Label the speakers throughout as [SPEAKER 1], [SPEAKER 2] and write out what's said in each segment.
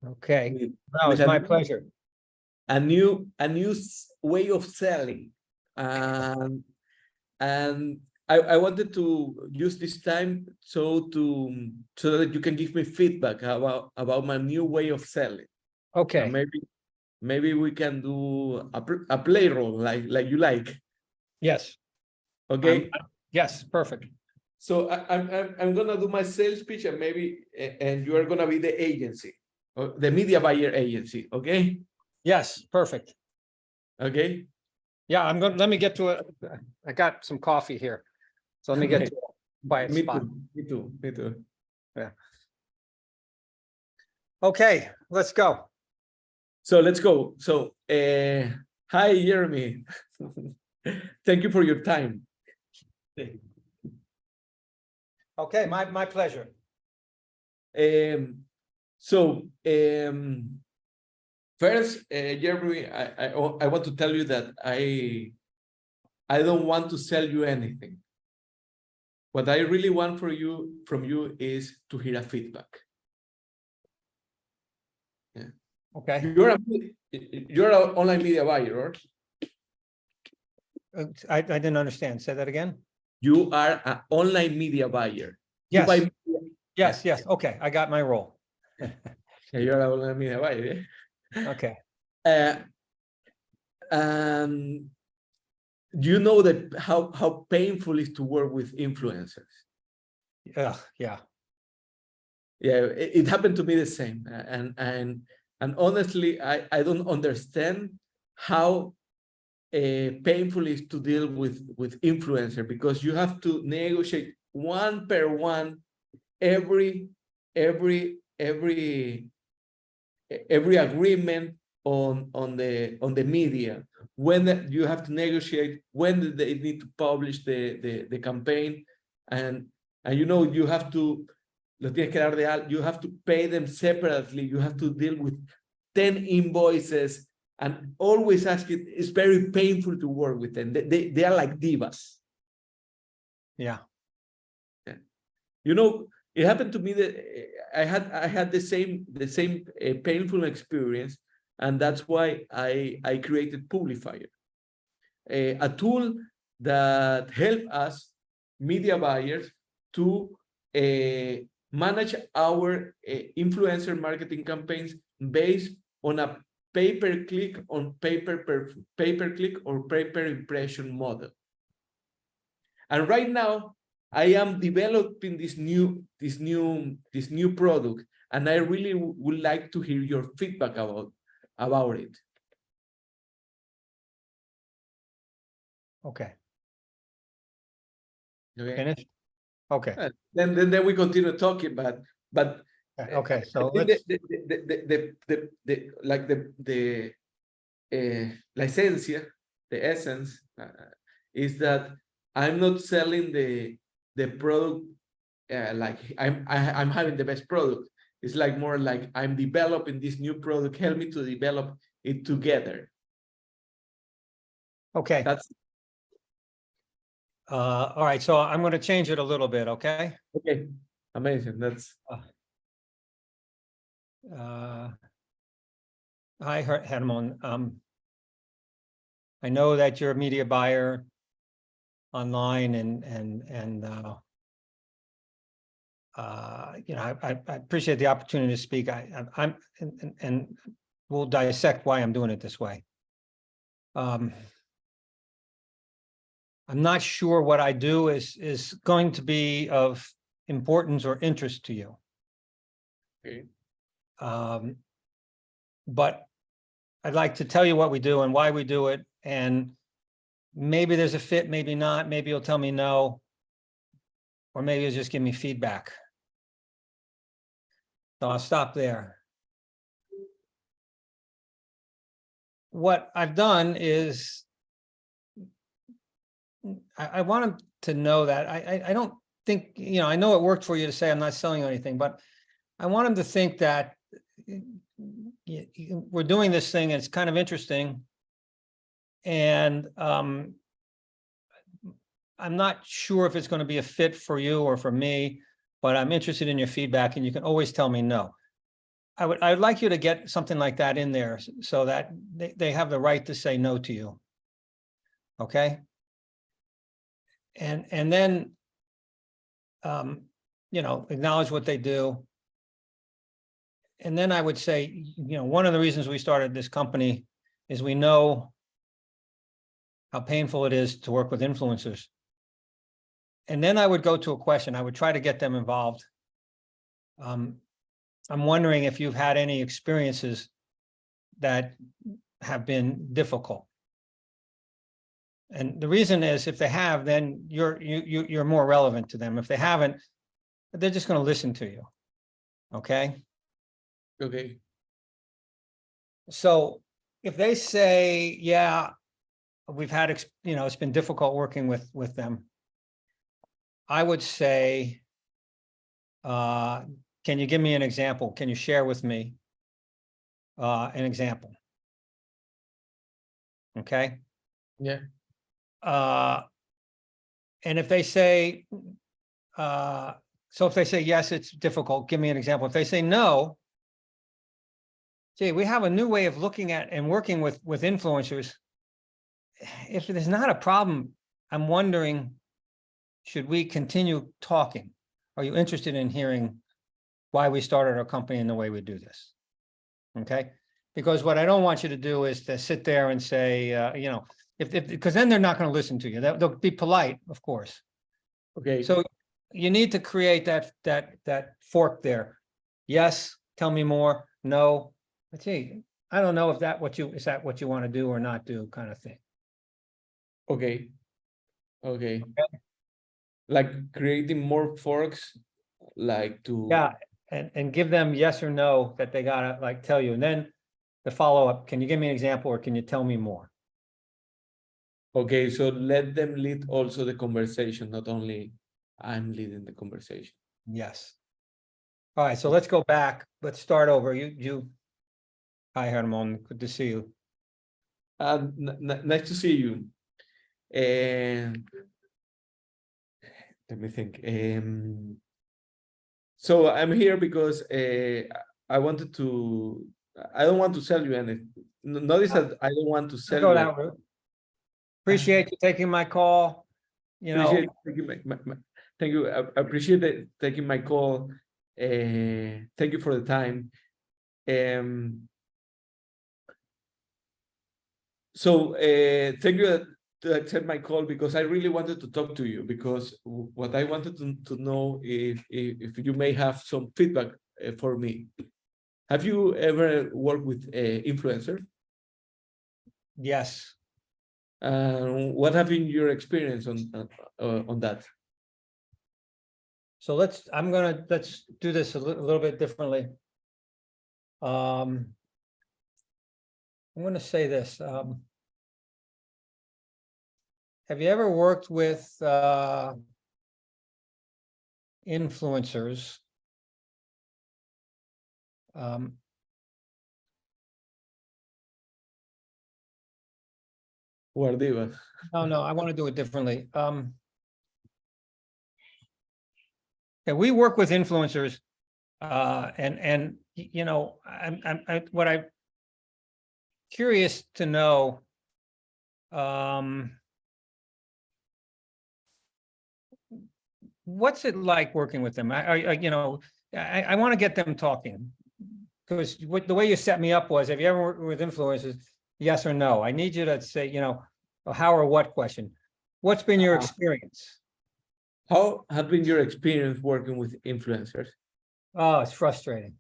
[SPEAKER 1] Okay,
[SPEAKER 2] with,
[SPEAKER 1] no,
[SPEAKER 2] with
[SPEAKER 1] it's my pleasure.
[SPEAKER 2] a new way of selling, and I wanted to use this time so that you can give me feedback about my new way of selling.
[SPEAKER 1] Okay,
[SPEAKER 2] And maybe we can do a play role like you like.
[SPEAKER 1] yes,
[SPEAKER 2] Okay.
[SPEAKER 1] yes, perfect.
[SPEAKER 2] So I'm gonna do my sales pitch, and and you are gonna be the agency, or the media buyer agency. Okay.
[SPEAKER 1] Yes, perfect.
[SPEAKER 2] Okay.
[SPEAKER 1] Yeah, let me get to it. I got some coffee here. So let me get to a quiet
[SPEAKER 2] Me
[SPEAKER 1] spot.
[SPEAKER 2] too. Me too. Me too.
[SPEAKER 1] Yeah. Okay, let's go.
[SPEAKER 2] So let's go. So, hi, Jeremy. Thank you for your time.
[SPEAKER 1] Okay, my pleasure.
[SPEAKER 2] First, Jeremy, I want to tell you that I don't want to sell you anything. What I really want from you is to hear a feedback. Yeah.
[SPEAKER 1] Okay,
[SPEAKER 2] You're an online media buyer, right?
[SPEAKER 1] I didn't understand. Say that again.
[SPEAKER 2] You are an online media buyer. You
[SPEAKER 1] Yes,
[SPEAKER 2] buy
[SPEAKER 1] yes, yes. Okay, I got my role.
[SPEAKER 2] Yeah, you're an online media buyer. Yeah?
[SPEAKER 1] Okay.
[SPEAKER 2] Do you know that how painful it is to work with influencers?
[SPEAKER 1] Yeah, yeah.
[SPEAKER 2] Yeah, it happened to me the same, and honestly, I don't understand how painful it is to deal with influencer, because you have to negotiate one per one every agreement on the media, when you have to negotiate when they need to publish the campaign, and you have to you have to pay them separately. You have to deal with 10 invoices and always ask it. It's very painful to work with them. They are like divas.
[SPEAKER 1] Yeah.
[SPEAKER 2] It happened to me that I had the same painful experience, and that's why I created Publifier, a tool that help us media buyers to manage our influencer marketing campaigns based on a pay-per-click or pay-per-impression model. And right now, I am developing this new product, and I really would like to hear your feedback about it.
[SPEAKER 1] Okay.
[SPEAKER 2] Okay.
[SPEAKER 1] Finished? Okay.
[SPEAKER 2] Then we continue talking, but
[SPEAKER 1] Okay. So
[SPEAKER 2] I
[SPEAKER 1] let's.
[SPEAKER 2] think the la esencia, the essence, is that I'm not selling the product like I'm having the best product. It's like more like I'm developing this new product. Help me to develop it together.
[SPEAKER 1] Okay.
[SPEAKER 2] That's
[SPEAKER 1] All right. So I'm going to change it a little bit. Okay.
[SPEAKER 2] okay. Amazing. That's
[SPEAKER 1] hi, Hermon. I know that you're a media buyer online, and I appreciate the opportunity to speak. And we'll dissect why I'm doing it this way. I'm not sure what I do is going to be of importance or interest to you.
[SPEAKER 2] okay.
[SPEAKER 1] But I'd like to tell you what we do and why we do it, and maybe there's a fit, maybe not. Maybe you'll tell me no, or maybe you'll just give me feedback. So I'll stop there. What I've done is I want them to know that I don't think, I know it worked for you to say I'm not selling anything, but I want them to think that we're doing this thing and it's kind of interesting. And I'm not sure if it's going to be a fit for you or for me, but I'm interested in your feedback, and you can always tell me no. I'd like you to get something like that in there so that they have the right to say no to you. Okay? And then, acknowledge what they do. And then I would say, one of the reasons we started this company is we know how painful it is to work with influencers. And then I would go to a question. I would try to get them involved. I'm wondering if you've had any experiences that have been difficult. And the reason is, if they have, then you're more relevant to them. If they haven't, they're just going to listen to you. Okay.
[SPEAKER 2] Okay.
[SPEAKER 1] So if they say, yeah, we've had, it's been difficult working with them, I would say, can you give me an example? Can you share with me an example? Okay.
[SPEAKER 2] Yeah.
[SPEAKER 1] And if they say, so if they say, yes, it's difficult, give me an example. If they say no, gee, we have a new way of looking at and working with influencers. If there's not a problem, I'm wondering, should we continue talking? Are you interested in hearing why we started our company and the way we do this? Okay. Because what I don't want you to do is to sit there and say, because then they're not going to listen to you. They'll be polite, of course.
[SPEAKER 2] Okay.
[SPEAKER 1] So you need to create that fork there. Yes, tell me more. No, gee, I don't know if is that what you want to do or not do, kind of thing.
[SPEAKER 2] Okay. Okay. Like creating more forks, like to.
[SPEAKER 1] Yeah, and give them yes or no that they gotta like tell you, and then the follow-up, can you give me an example or can you tell me more?
[SPEAKER 2] Okay, so let them lead also the conversation, not only I'm leading the conversation.
[SPEAKER 1] Yes. All right, so let's go back. Let's start over. Hi, Herman. Good to see you.
[SPEAKER 2] Nice to see you. And let me think. So I'm here because I wanted to. I don't want to sell you anything. Notice that I don't want to sell
[SPEAKER 1] Go
[SPEAKER 2] you.
[SPEAKER 1] that route. Appreciate you taking my call.
[SPEAKER 2] Appreciate taking thank you. I appreciate taking my call. Thank you for the time. So thank you to accept my call, because I really wanted to talk to you, because what I wanted to know if you may have some feedback for me. Have you ever worked with influencer?
[SPEAKER 1] Yes.
[SPEAKER 2] What have been your experience on that?
[SPEAKER 1] So let's do this a little bit differently. I'm going to say this. Have you ever worked with influencers
[SPEAKER 2] Guardiva.
[SPEAKER 1] No, I want to do it differently. Yeah, we work with influencers, and what I'm curious to know, what's it like working with them? I want to get them talking, because the way you set me up was, have you ever worked with influencers? Yes or no? I need you to say, a how or what question. What's been your experience?
[SPEAKER 2] How have been your experience working with influencers?
[SPEAKER 1] Oh, it's frustrating.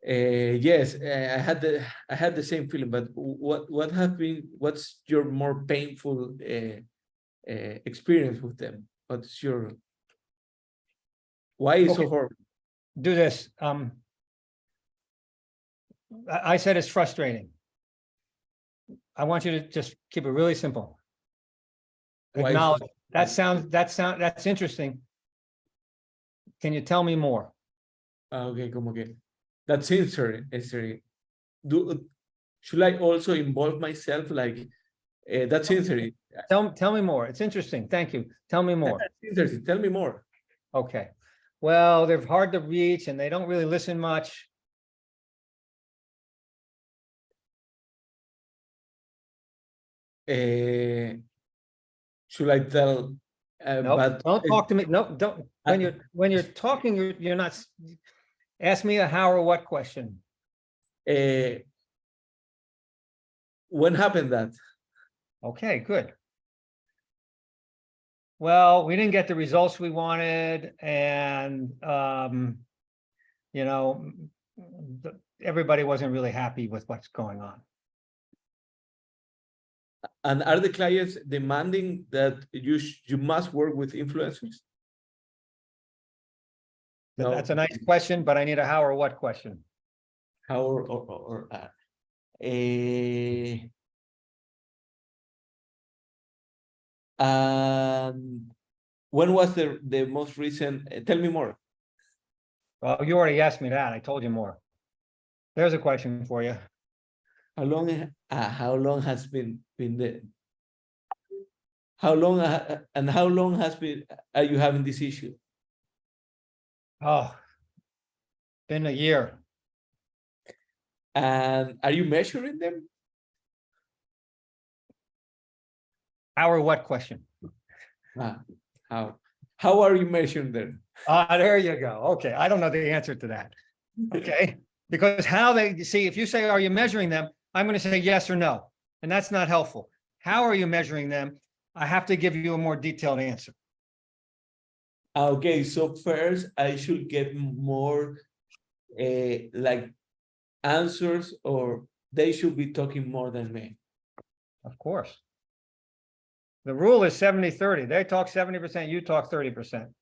[SPEAKER 2] Yes, I had the same feeling, but what's your more painful experience with them? Why is so horrible?
[SPEAKER 1] Do this. I said it's frustrating. I want you to just keep it really simple. Acknowledge. That's interesting. Can you tell me more?
[SPEAKER 2] Okay, como que that's interesting. Should I also involve myself? Like that's interesting.
[SPEAKER 1] Tell me more. It's interesting. Thank you. Tell me more.
[SPEAKER 2] That's interesting. Tell me more.
[SPEAKER 1] Okay. Well, they're hard to reach and they don't really listen much.
[SPEAKER 2] Should I tell?
[SPEAKER 1] Nope,
[SPEAKER 2] But
[SPEAKER 1] don't talk to me. Nope, don't. When you're talking, you're not. Ask me a how or what question.
[SPEAKER 2] When happened that?
[SPEAKER 1] Okay, good. Well, we didn't get the results we wanted and, you know, everybody wasn't really happy with what's going on.
[SPEAKER 2] And are the clients demanding that you must work with influencers? No.
[SPEAKER 1] That's a nice question, but I need a how or what question.
[SPEAKER 2] How when was the most recent? Tell me more.
[SPEAKER 1] Well, you already asked me that. I told you more. There's a question for you.
[SPEAKER 2] How long has been the? How long and how long has been are you having this issue?
[SPEAKER 1] Oh, been a year.
[SPEAKER 2] And are you measuring them?
[SPEAKER 1] How or what question?
[SPEAKER 2] How are you measuring them?
[SPEAKER 1] There you go. Okay, I don't know the answer to that. Okay, because how they see, if you say, are you measuring them? I'm going to say yes or no, and that's not helpful. How are you measuring them? I have to give you a more detailed answer.
[SPEAKER 2] Okay, so first I should get more like answers, or they should be talking more than me.
[SPEAKER 1] Of course. The rule is 70-30. They talk 70%, you talk 30%.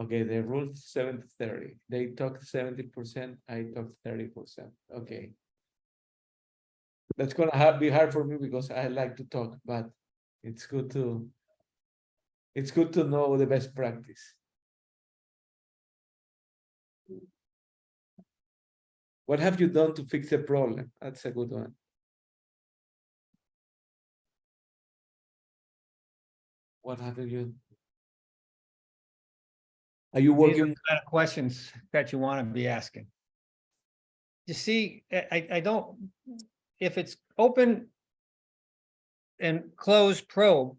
[SPEAKER 2] Okay, the rule is 70-30. They talk 70%, I talk 30%. Okay. That's gonna be hard for me because I like to talk, but it's good to know the best practice. What have you done to fix the problem? That's a good one. What have you? Are you
[SPEAKER 1] These are
[SPEAKER 2] working?
[SPEAKER 1] the kind of questions that you want to be asking. You see, I don't, if it's open and closed probe,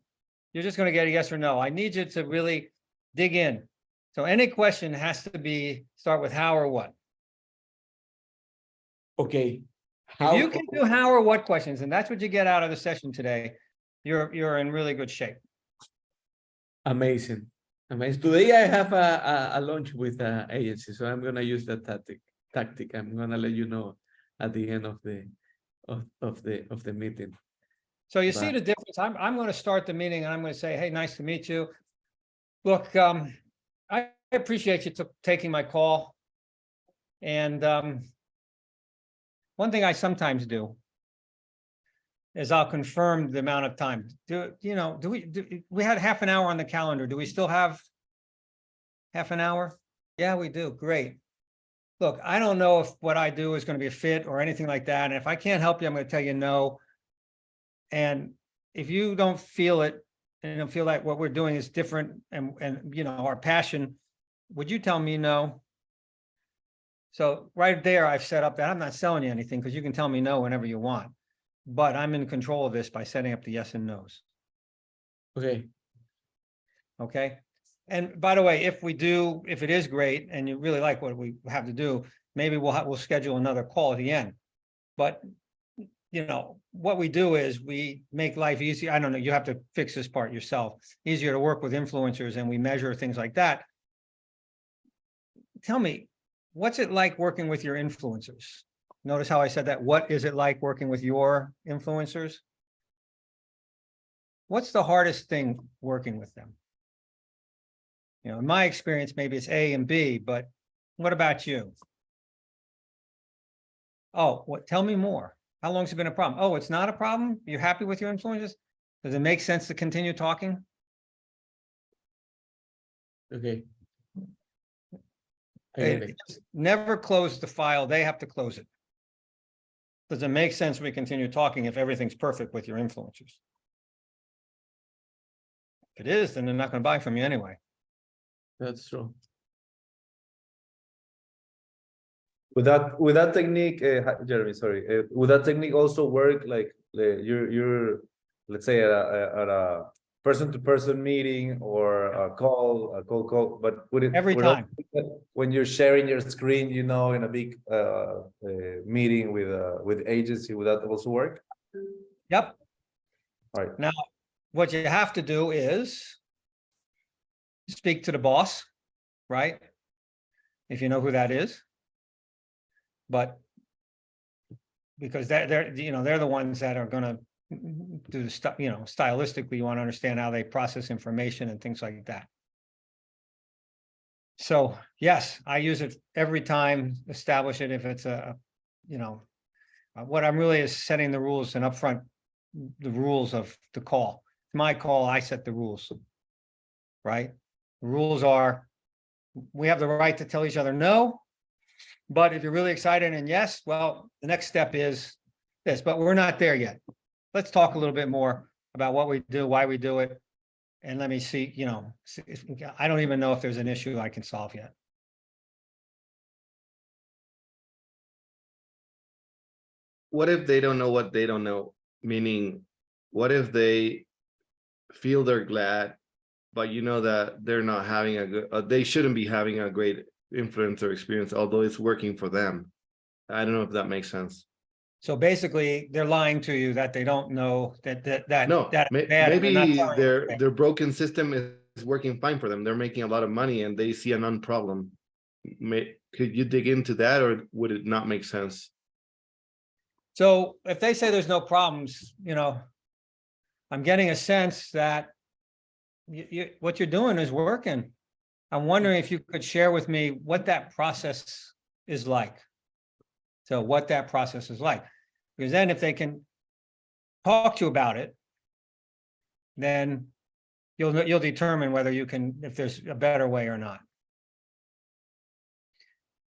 [SPEAKER 1] you're just going to get a yes or no. I need you to really dig in. So any question has to start with how or what.
[SPEAKER 2] Okay.
[SPEAKER 1] If you can do how or what questions, and that's what you get out of the session today, you're in really good shape.
[SPEAKER 2] Amazing. Amazing. Today I have a lunch with an agency, so I'm gonna use that tactic. I'm gonna let you know at the end of the meeting.
[SPEAKER 1] So you see the difference. I'm going to start the meeting and I'm going to say, hey, nice to meet you. Look, I appreciate you taking my call. And one thing I sometimes do is I'll confirm the amount of time. Do we had half an hour on the calendar. Do we still have half an hour? Yeah, we do. Great. Look, I don't know if what I do is going to be a fit or anything like that. And if I can't help you, I'm going to tell you no. And if you don't feel it and don't feel like what we're doing is different and our passion, would you tell me no? So right there, I've set up that I'm not selling you anything because you can tell me no whenever you want, but I'm in control of this by setting up the yes and no's.
[SPEAKER 2] Okay.
[SPEAKER 1] Okay. And by the way, if it is great and you really like what we have to do, maybe we'll schedule another call at the end. But what we do is we make life easier. I don't know, you have to fix this part yourself. Easier to work with influencers and we measure things like that. Tell me, what's it like working with your influencers? Notice how I said that. What is it like working with your influencers? What's the hardest thing working with them? In my experience, maybe it's A and B, but what about you? Oh, tell me more. How long has it been a problem? Oh, it's not a problem? You're happy with your influencers? Does it make sense to continue talking?
[SPEAKER 2] Okay.
[SPEAKER 1] Never close the file. They have to close it. Does it make sense we continue talking if everything's perfect with your influencers? If it is, then they're not going to buy from you anyway.
[SPEAKER 2] That's true.
[SPEAKER 3] With that technique, Jeremy, sorry, would that technique also work like you're let's say at a person-to-person meeting or a cold call, but would it
[SPEAKER 1] Every
[SPEAKER 3] would
[SPEAKER 1] time.
[SPEAKER 3] when you're sharing your screen, you know, in a big meeting with agency, would that also work?
[SPEAKER 1] Yep.
[SPEAKER 3] All right.
[SPEAKER 1] Now, what you have to do is speak to the boss, right? If you know who that is. But because they're the ones that are gonna do the stuff, stylistically, you want to understand how they process information and things like that. So yes, I use it every time, establish it if it's what I'm really is setting the rules and upfront the rules of the call. My call, I set the rules. Right? The rules are, we have the right to tell each other no. But if you're really excited and yes, well, the next step is this, but we're not there yet. Let's talk a little bit more about what we do, why we do it. And let me see, I don't even know if there's an issue I can solve yet.
[SPEAKER 4] What if they don't know what they don't know? Meaning, what if they feel they're glad, but you know that they're not having a good, they shouldn't be having a great influence or experience, although it's working for them. I don't know if that makes sense.
[SPEAKER 1] So basically, they're lying to you that they don't know that
[SPEAKER 4] No,
[SPEAKER 1] that bad, and they're not
[SPEAKER 4] maybe
[SPEAKER 1] telling you.
[SPEAKER 4] their broken system is working fine for them. They're making a lot of money and they see a non-problem. Could you dig into that, or would it not make sense?
[SPEAKER 1] So if they say there's no problems, I'm getting a sense that what you're doing is working. I'm wondering if you could share with me what that process is like. So what that process is like, because then if they can talk to you about it, then you'll determine whether you can, if there's a better way or not.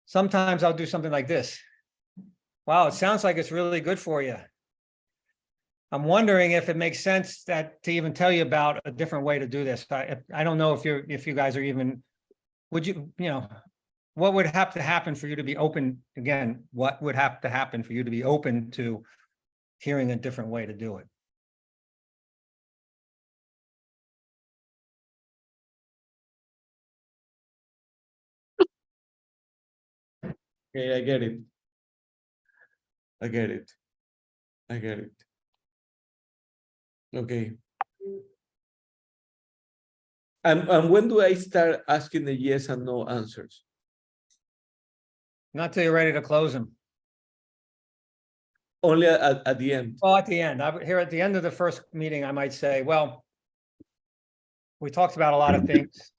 [SPEAKER 1] Sometimes I'll do something like this. Wow, it sounds like it's really good for you. I'm wondering if it makes sense to even tell you about a different way to do this. I don't know if you guys are even, would you, what would have to happen for you to be open? Again, what would have to happen for you to be open to hearing a different way to do it?
[SPEAKER 2] Okay, I get it. I get it. I get it. Okay. And when do I start asking the yes and no answers?
[SPEAKER 1] Not till you're ready to close them.
[SPEAKER 2] Only at the end.
[SPEAKER 1] Well, at the end, here at the end of the first meeting, I might say, well, we talked about a lot of things.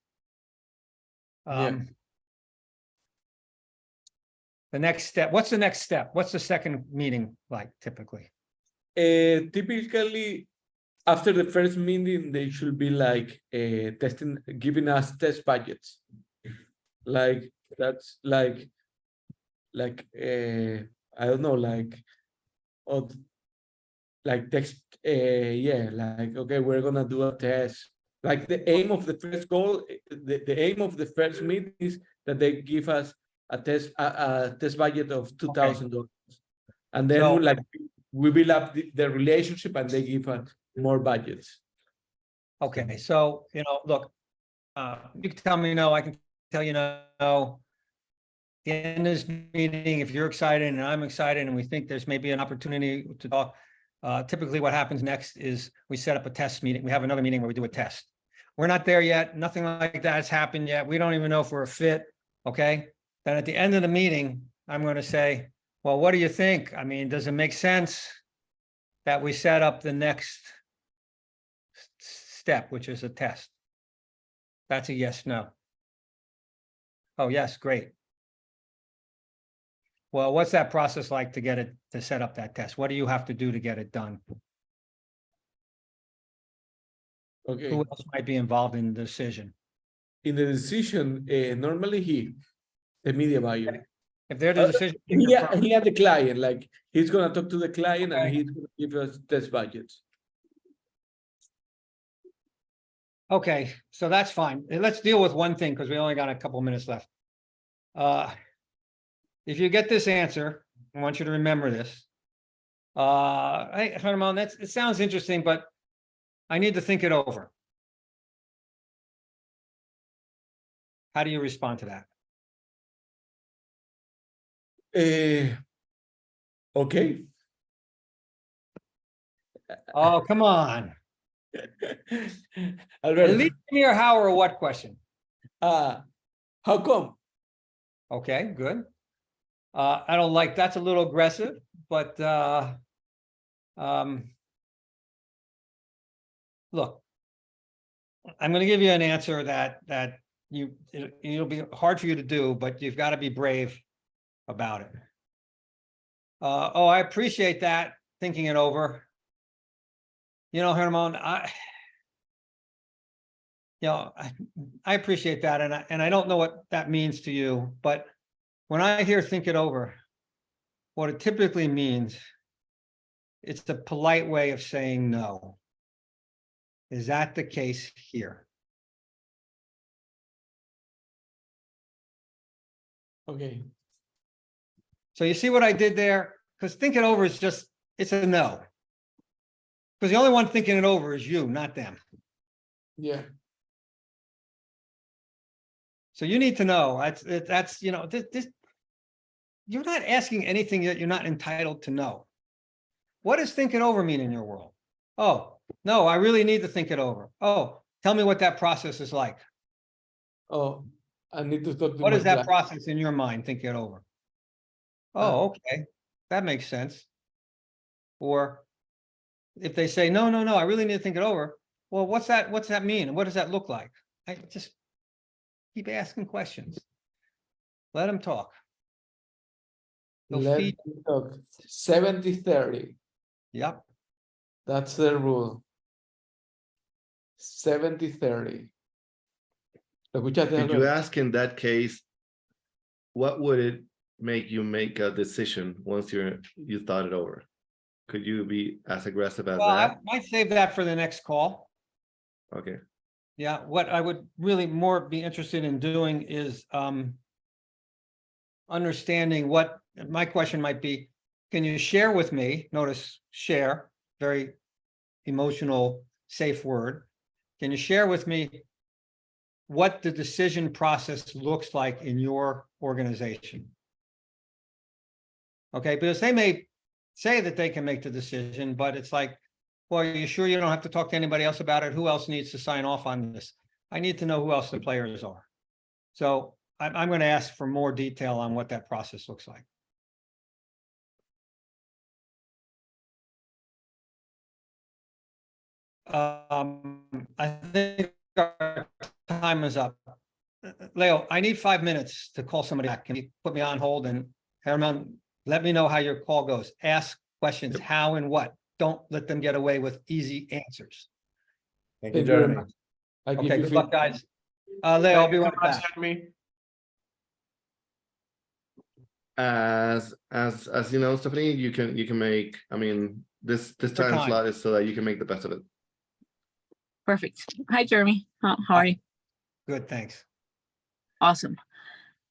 [SPEAKER 2] Yeah.
[SPEAKER 1] The next step, what's the next step? What's the second meeting like typically?
[SPEAKER 2] Typically, after the first meeting, they should be like testing, giving us test budgets. Like that's like I don't know, like text, yeah, like okay, we're gonna do a test. Like the aim of the first goal, the aim of the first meeting is that they give us a test budget of $2,000, and then
[SPEAKER 1] So-
[SPEAKER 2] we build up the relationship, and they give us more budgets.
[SPEAKER 1] Okay, so, look, you can tell me no, I can tell you no. At the end of this meeting, if you're excited and I'm excited and we think there's maybe an opportunity to talk, typically what happens next is we set up a test meeting. We have another meeting where we do a test. We're not there yet. Nothing like that has happened yet. We don't even know if we're a fit, okay? Then at the end of the meeting, I'm going to say, well, what do you think? I mean, does it make sense that we set up the next step, which is a test? That's a yes, no. Oh, yes, great. Well, what's that process like to set up that test? What do you have to do to get it done?
[SPEAKER 2] Okay.
[SPEAKER 1] Who else might be involved in the decision?
[SPEAKER 2] In the decision, normally the media buyer.
[SPEAKER 1] If they're the decision.
[SPEAKER 2] He had the client, like he's gonna talk to the client and he's gonna give us test budgets.
[SPEAKER 1] Okay, so that's fine. And let's deal with one thing because we only got a couple minutes left. If you get this answer, I want you to remember this. Hey, Herman, it sounds interesting, but I need to think it over. How do you respond to that?
[SPEAKER 2] Okay.
[SPEAKER 1] Oh, come on. At
[SPEAKER 2] Alberto,
[SPEAKER 1] least give me a how or a what question.
[SPEAKER 2] how come?
[SPEAKER 1] Okay, good. I don't like, that's a little aggressive, but look, I'm going to give you an answer that it'll be hard for you to do, but you've got to be brave about it. Oh, I appreciate that, thinking it over. You know, Herman, I appreciate that, and I don't know what that means to you, but when I hear think it over, what it typically means, it's the polite way of saying no. Is that the case here?
[SPEAKER 2] Okay.
[SPEAKER 1] So you see what I did there? Because think it over is just, it's a no. Because the only one thinking it over is you, not them.
[SPEAKER 2] Yeah.
[SPEAKER 1] So you need to know, that's you know, this, you're not asking anything that you're not entitled to know. What does think it over mean in your world? Oh, no, I really need to think it over. Oh, tell me what that process is like.
[SPEAKER 2] Oh, I need to talk to
[SPEAKER 1] What
[SPEAKER 2] my
[SPEAKER 1] is that
[SPEAKER 2] client.
[SPEAKER 1] process in your mind? Think it over. Oh, okay, that makes sense. Or if they say, no, I really need to think it over. Well, what's that mean? What does that look like? I just keep asking questions. Let them talk. They'll
[SPEAKER 2] Let
[SPEAKER 1] feed.
[SPEAKER 2] me talk. 70-30.
[SPEAKER 1] Yep.
[SPEAKER 2] That's the rule. 70-30. ¿Lo escuchaste,
[SPEAKER 4] Could you
[SPEAKER 2] Alberto?
[SPEAKER 4] ask in that case, what would it make you make a decision once you thought it over? Could you be as aggressive as
[SPEAKER 1] Well, I
[SPEAKER 4] that?
[SPEAKER 1] might save that for the next call.
[SPEAKER 4] Okay.
[SPEAKER 1] Yeah, what I would really more be interested in doing is understanding what my question might be. Can you share with me, notice share, very emotional, safe word. Can you share with me what the decision process looks like in your organization? Okay, because they may say that they can make the decision, but it's like, well, are you sure you don't have to talk to anybody else about it? Who else needs to sign off on this? I need to know who else the players are. So I'm going to ask for more detail on what that process looks like. I think our time is up. Leo, I need 5 minutes to call somebody back. Can you put me on hold? And Herman, let me know how your call goes. Ask questions, how and what. Don't let them get away with easy answers.
[SPEAKER 3] Thank you,
[SPEAKER 2] Thank you very
[SPEAKER 3] Jeremy.
[SPEAKER 2] much. I give
[SPEAKER 1] Okay,
[SPEAKER 2] you
[SPEAKER 1] good luck,
[SPEAKER 2] feedback.
[SPEAKER 1] guys. Leo, I'll be right back.
[SPEAKER 4] As you know, Stephanie, you can make, I mean, this time
[SPEAKER 1] time.
[SPEAKER 4] slot is so that you can make the best of it.
[SPEAKER 5] Perfect. Hi, Jeremy. How are you?
[SPEAKER 1] Good, thanks.
[SPEAKER 5] Awesome.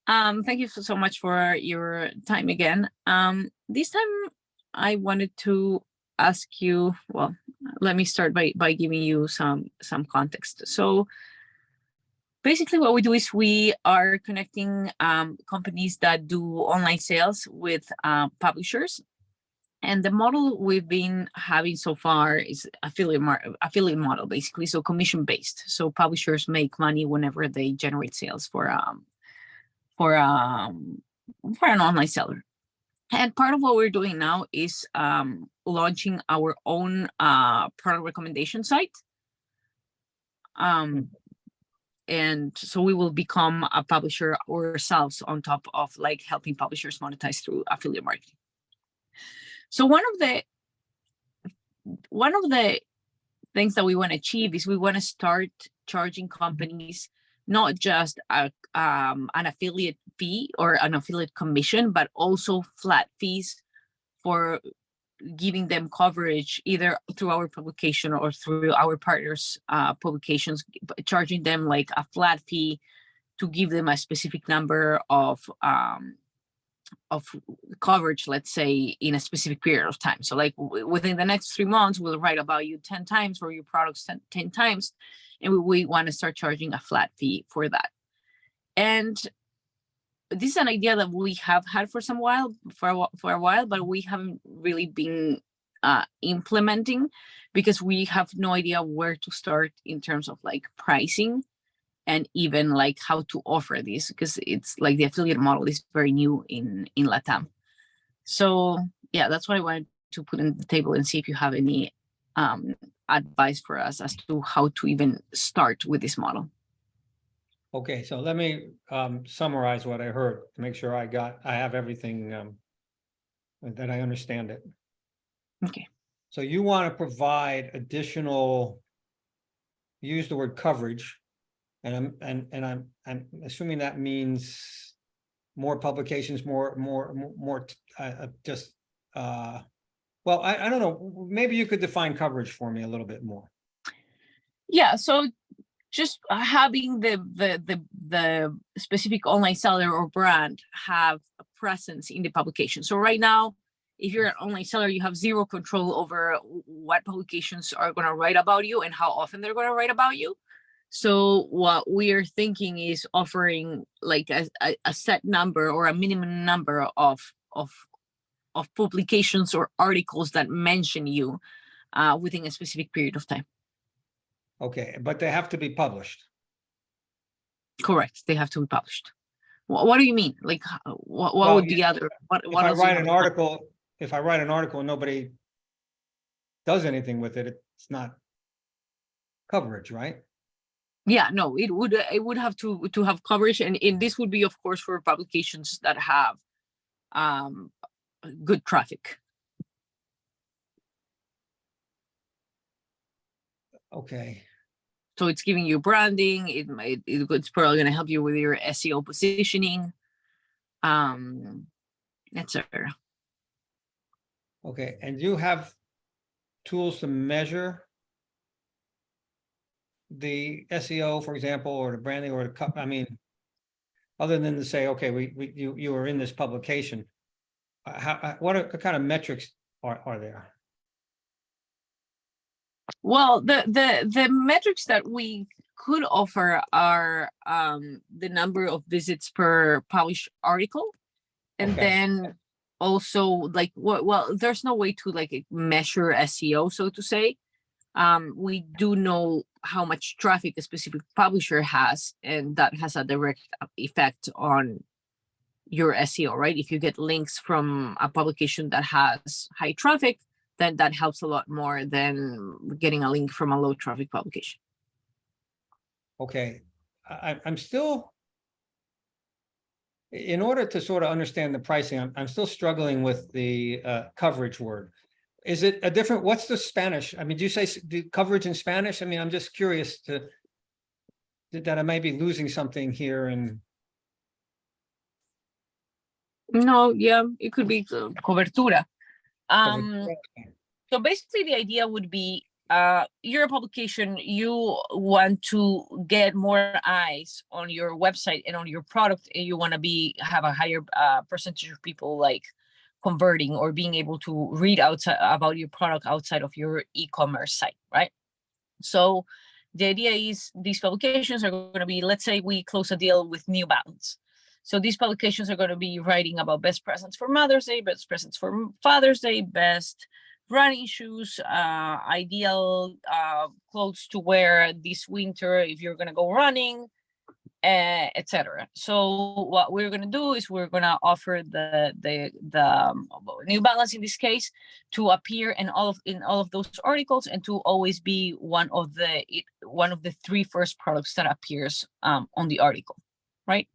[SPEAKER 5] Thank you so much for your time again. This time I wanted to ask you, well, let me start by giving you some context. So basically what we do is we are connecting companies that do online sales with publishers. And the model we've been having so far is affiliate model, basically, so commission based. So publishers make money whenever they generate sales for an online seller. And part of what we're doing now is launching our own product recommendation site. And so we will become a publisher ourselves on top of like helping publishers monetize through affiliate marketing. So one of the things that we want to achieve is we want to start charging companies not just an affiliate fee or an affiliate commission, but also flat fees for giving them coverage either through our publication or through our partners' publications, charging them like a flat fee to give them a specific number of coverage, let's say, in a specific period of time. So like within the next 3 months, we'll write about you 10 times or your products 10 times, and we want to start charging a flat fee for that. And this is an idea that we have had for a while, but we haven't really been implementing because we have no idea where to start in terms of like pricing and even like how to offer this, because it's like the affiliate model is very new in LATAM. So yeah, that's what I wanted to put on the table and see if you have any advice for us as to how to even start with this model.
[SPEAKER 1] Okay, so let me summarize what I heard to make sure I have everything that I understand it.
[SPEAKER 5] Okay.
[SPEAKER 1] So you want to provide additional, use the word coverage, and I'm assuming that means more publications, more just well, I don't know, maybe you could define coverage for me a little bit more.
[SPEAKER 5] Yeah, so just having the specific online seller or brand have a presence in the publication. So right now, if you're an online seller, you have zero control over what publications are going to write about you and how often they're going to write about you. So what we are thinking is offering like a set number or a minimum number of publications or articles that mention you within a specific period of time.
[SPEAKER 1] Okay, but they have to be published.
[SPEAKER 5] Correct. They have to be published. What do you mean? Like, what
[SPEAKER 1] Well,
[SPEAKER 5] would the other? What
[SPEAKER 1] If I
[SPEAKER 5] else do you
[SPEAKER 1] write
[SPEAKER 5] have
[SPEAKER 1] an
[SPEAKER 5] in mind?
[SPEAKER 1] article, and nobody does anything with it, it's not coverage, right?
[SPEAKER 5] Yeah, no, it would have to have coverage, and this would be, of course, for publications that have good traffic.
[SPEAKER 1] Okay.
[SPEAKER 5] So it's giving you branding. It's probably going to help you with your SEO positioning, etc.
[SPEAKER 1] Okay, and you have tools to measure the SEO, for example, or the branding or the I mean, other than to say, okay, you are in this publication. What kind of metrics are there?
[SPEAKER 5] Well, the metrics that we could offer are the number of visits per published article, and
[SPEAKER 1] Okay.
[SPEAKER 5] then also like well, there's no way to like measure SEO, so to say. We do know how much traffic a specific publisher has, and that has a direct effect on your SEO, right? If you get links from a publication that has high traffic, then that helps a lot more than getting a link from a low traffic publication.
[SPEAKER 1] Okay, I'm still, in order to sort of understand the pricing, I'm still struggling with the coverage word. Is it a different, what's the Spanish? I mean, do you say coverage in Spanish? I mean, I'm just curious that I may be losing something here and.
[SPEAKER 5] No, yeah, it could be cobertura. So basically the idea would be you're a publication, you want to get more eyes on your website and on your product, and you want to have a higher percentage of people like converting or being able to read outside about your product outside of your e-commerce site, right? So the idea is these publications are going to be, let's say we close a deal with New Balance. So these publications are going to be writing about best presents for Mother's Day, best presents for Father's Day, best running shoes, ideal clothes to wear this winter if you're going to go running, etc. So what we're going to do is we're going to offer the New Balance in this case to appear in all of those articles and to always be one of the 3 first products that appears on the article, right?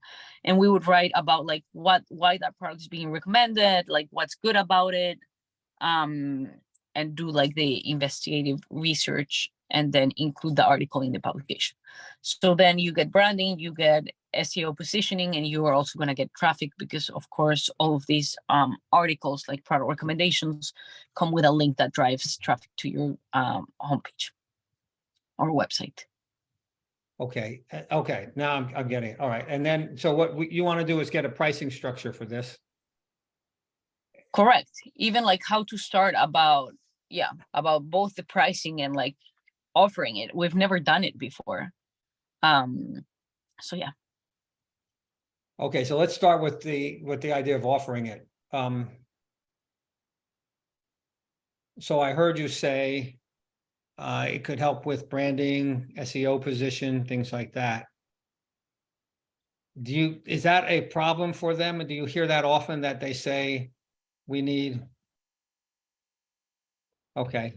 [SPEAKER 5] And we would write about like why that product is being recommended, like what's good about it, and do like the investigative research and then include the article in the publication. So then you get branding, you get SEO positioning, and you are also going to get traffic because, of course, all of these articles like product recommendations come with a link that drives traffic to your homepage or website.
[SPEAKER 1] Okay, okay, now I'm getting it. All right, and then, so what you want to do is get a pricing structure for this.
[SPEAKER 5] Correct. Even like how to start about both the pricing and like offering it. We've never done it before. So yeah.
[SPEAKER 1] Okay, so let's start with the idea of offering it. So I heard you say it could help with branding, SEO position, things like that. Is that a problem for them? And do you hear that often, that they say we need? Okay.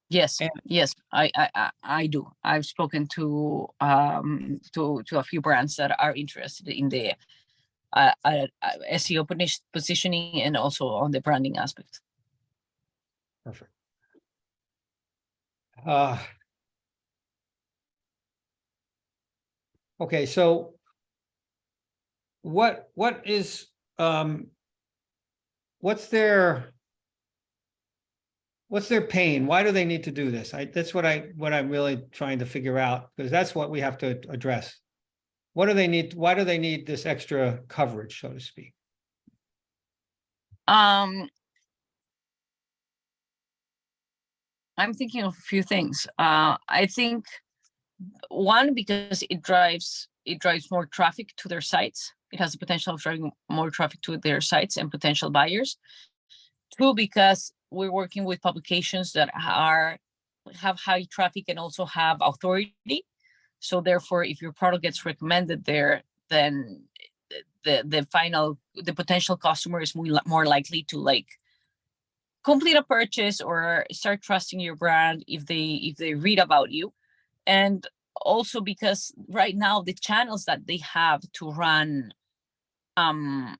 [SPEAKER 5] Yes,
[SPEAKER 1] And-
[SPEAKER 5] yes, I do. I've spoken to a few brands that are interested in the SEO positioning and also on the branding aspect.
[SPEAKER 1] Perfect. Okay, so what is what's their pain? Why do they need to do this? That's what I'm really trying to figure out, because that's what we have to address. What do they need? Why do they need this extra coverage, so to speak?
[SPEAKER 5] I'm thinking of a few things. I think one, because it drives more traffic to their sites. It has the potential of driving more traffic to their sites and potential buyers. Two, because we're working with publications that have high traffic and also have authority. So therefore, if your product gets recommended there, then the potential customer is more likely to like complete a purchase or start trusting your brand if they read about you. And also because right now the channels that they have to run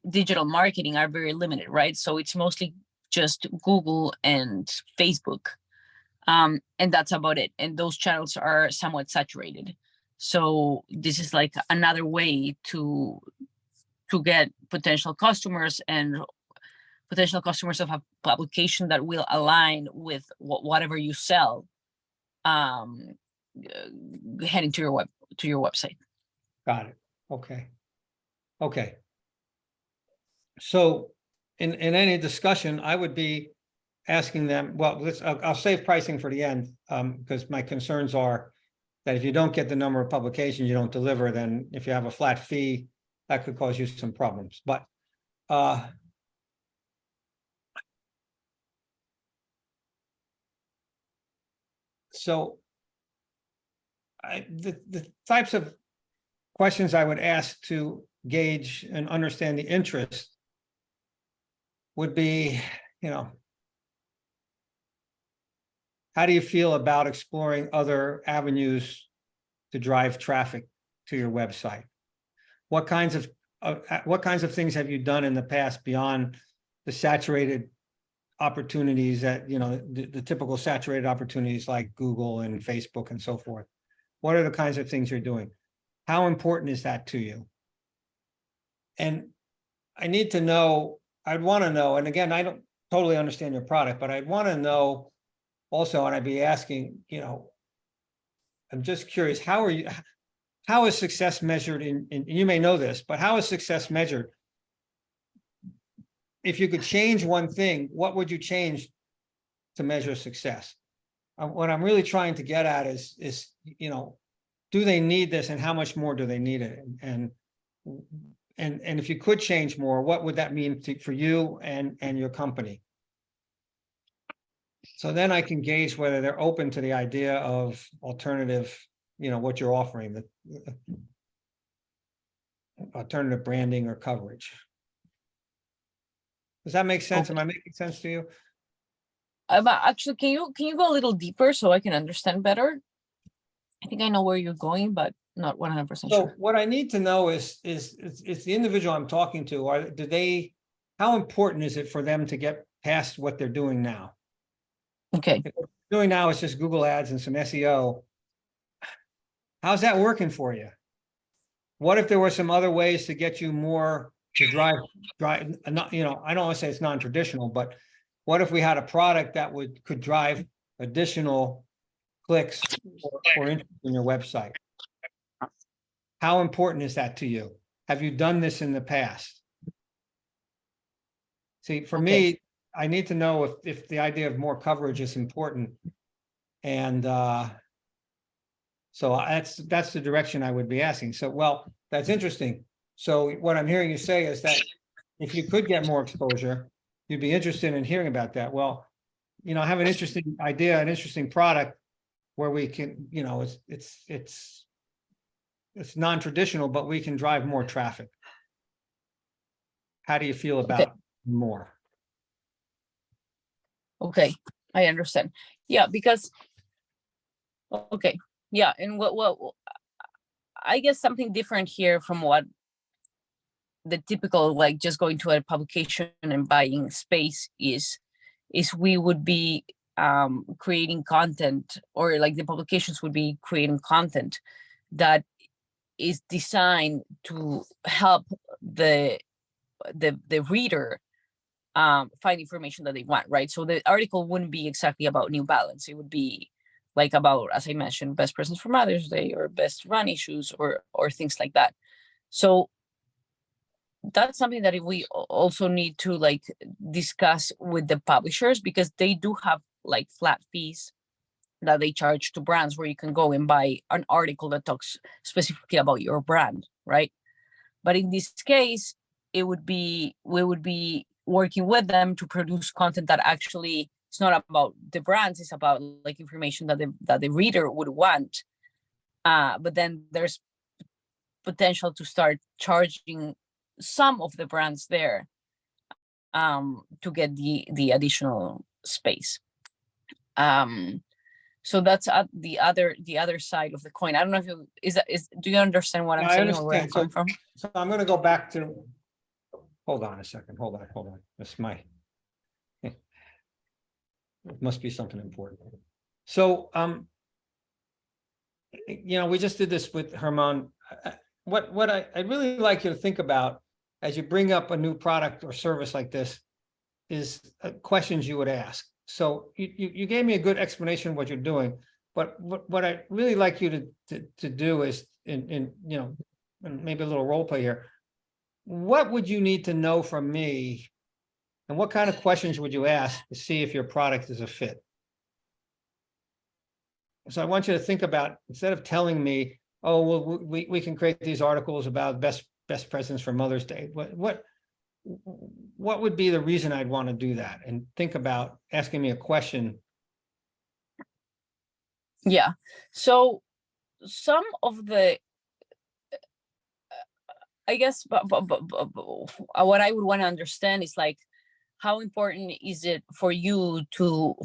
[SPEAKER 5] digital marketing are very limited, right? So it's mostly just Google and Facebook, and that's about it. And those channels are somewhat saturated. So this is like another way to get potential customers and potential customers of a publication that will align with whatever you sell, heading to your website.
[SPEAKER 1] Got it. Okay. Okay. So in any discussion, I would be asking them, well, I'll save pricing for the end, because my concerns are that if you don't get the number of publications you don't deliver, then if you have a flat fee, that could cause you some problems. But so the types of questions I would ask to gauge and understand the interest would be, how do you feel about exploring other avenues to drive traffic to your website? What kinds of things have you done in the past beyond the saturated opportunities that, the typical saturated opportunities like Google and Facebook and so forth? What are the kinds of things you're doing? How important is that to you? And I need to know, I'd want to know, and again, I don't totally understand your product, but I'd want to know also, and I'd be asking, I'm just curious, how is success measured in, you may know this, but how is success measured? If you could change one thing, what would you change to measure success? What I'm really trying to get at is, do they need this and how much more do they need it? And if you could change more, what would that mean for you and your company? So then I can gauge whether they're open to the idea of alternative, what you're offering, the alternative branding or coverage. Does that make sense? Am I making sense to you?
[SPEAKER 5] Actually, can you go a little deeper so I can understand better? I think I know where you're going, but not 100%
[SPEAKER 1] So
[SPEAKER 5] sure.
[SPEAKER 1] what I need to know is the individual I'm talking to, how important is it for them to get past what they're doing now?
[SPEAKER 5] Okay.
[SPEAKER 1] Doing now is just Google Ads and some SEO. How's that working for you? What if there were some other ways to get you more to drive, not, you know, I don't want to say it's non-traditional, but what if we had a product that could drive additional clicks or interest in your website? How important is that to you? Have you done this in the past? See, for me, I need to know if the idea of more coverage is important. And so that's the direction I would be asking. So, well, that's interesting. So what I'm hearing you say is that if you could get more exposure, you'd be interested in hearing about that. Well, you know, I have an interesting idea, an interesting product where we can, you know, it's non-traditional, but we can drive more traffic. How do you feel about more?
[SPEAKER 5] Okay, I understand. Yeah, because okay, yeah, and what I guess something different here from what the typical, like just going to a publication and buying space is we would be creating content, or like the publications would be creating content that is designed to help the reader find information that they want, right? So the article wouldn't be exactly about New Balance. It would be like about, as I mentioned, best presents for Mother's Day or best running shoes or things like that. So that's something that we also need to like discuss with the publishers, because they do have like flat fees that they charge to brands where you can go and buy an article that talks specifically about your brand, right? But in this case, we would be working with them to produce content that actually it's not about the brands, it's about like information that the reader would want. But then there's potential to start charging some of the brands there to get the additional space. So that's the other side of the coin. I don't know if you do you understand what I'm saying or where I'm coming from?
[SPEAKER 1] So I'm going to go back to, hold on a second. Hold on. That's it must be something important. So, you know, we just did this with Herman. What I'd really like you to think about as you bring up a new product or service like this is questions you would ask. So you gave me a good explanation of what you're doing, but what I really like you to do is in you know, maybe a little role play here. What would you need to know from me, and what kind of questions would you ask to see if your product is a fit? So I want you to think about, instead of telling me, oh, well, we can create these articles about best presents for Mother's Day. What would be the reason I'd want to do that? And think about asking me a question.
[SPEAKER 5] Yeah. So some of the, I guess, but what I would want to understand is like, how important is it for you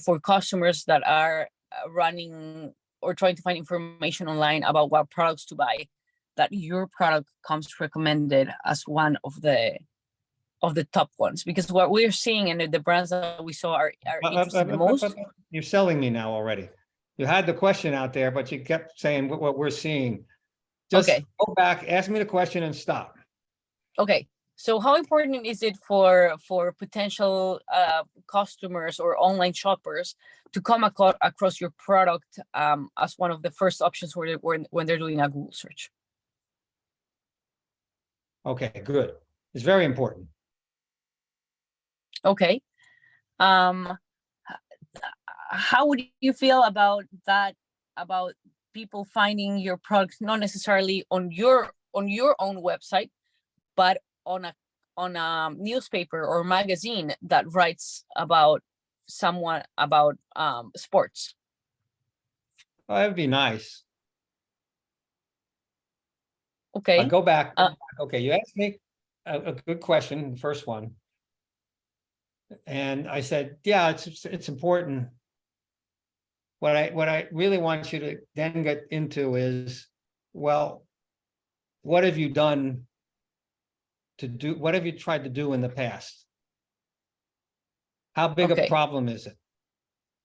[SPEAKER 5] for customers that are running or trying to find information online about what products to buy, that your product comes recommended as one of the top ones? Because what we're seeing and the brands that we saw are interested the most.
[SPEAKER 1] You're selling me now already. You had the question out there, but you kept saying what we're seeing. Just go back, ask me the question and stop.
[SPEAKER 5] Okay. So how important is it for potential customers or online shoppers to come across your product as one of the first options when they're doing a Google search?
[SPEAKER 1] Okay, good. It's very important.
[SPEAKER 5] Okay. How would you feel about that, about people finding your product not necessarily on your own website, but on a newspaper or magazine that writes about someone about sports?
[SPEAKER 1] Oh, that'd be nice.
[SPEAKER 5] Okay.
[SPEAKER 1] I'll go back. Okay, you asked me a good question, the first one. And I said, yeah, it's important. What I really want you to then get into is, well, what have you done what have you tried to do in the past? How big a problem is it?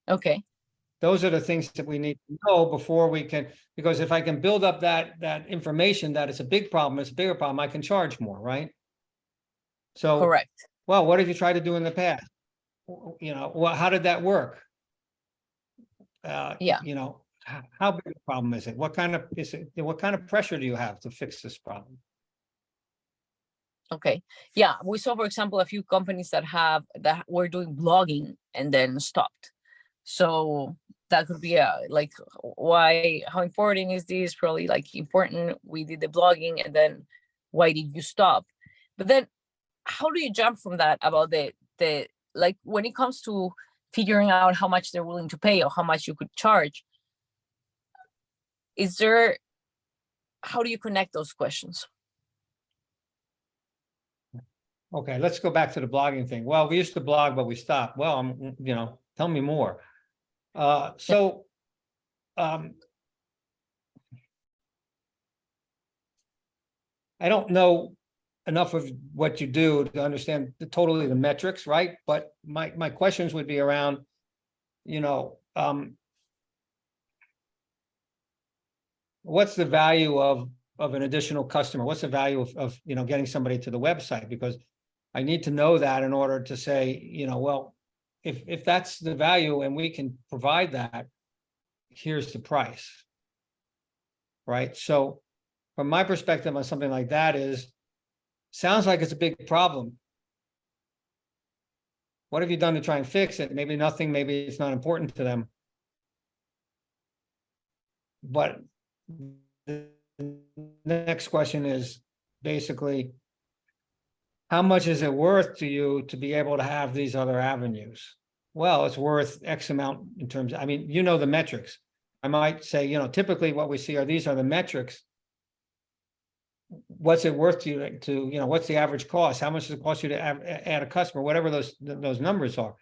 [SPEAKER 5] Okay.
[SPEAKER 1] Those are the things that we need to know before we can, because if I can build up that information that it's a big problem, it's a bigger problem, I can charge more, right? So,
[SPEAKER 5] Correct.
[SPEAKER 1] well, what have you tried to do in the past? You know, well, how did that work?
[SPEAKER 5] Yeah.
[SPEAKER 1] You know, how big a problem is it? What kind of pressure do you have to fix this problem?
[SPEAKER 5] Okay. Yeah. We saw, for example, a few companies that were doing blogging and then stopped. So that could be like, how important is this? Probably like important. We did the blogging and then why did you stop? But then how do you jump from that about the like when it comes to figuring out how much they're willing to pay or how much you could charge? How do you connect those questions?
[SPEAKER 1] Okay, let's go back to the blogging thing. Well, we used to blog, but we stopped. Well, tell me more. I don't know enough of what you do to understand totally the metrics, right? But my questions would be around, what's the value of an additional customer? What's the value of getting somebody to the website? Because I need to know that in order to say, well, if that's the value and we can provide that, here's the price. Right? So from my perspective on something like that sounds like it's a big problem. What have you done to try and fix it? Maybe nothing, maybe it's not important to them. But the next question is basically, how much is it worth to you to be able to have these other avenues? Well, it's worth X amount in terms of, the metrics. I might say, typically what we see these are the metrics. What's it worth to you what's the average cost? How much does it cost you to add a customer, whatever those numbers are?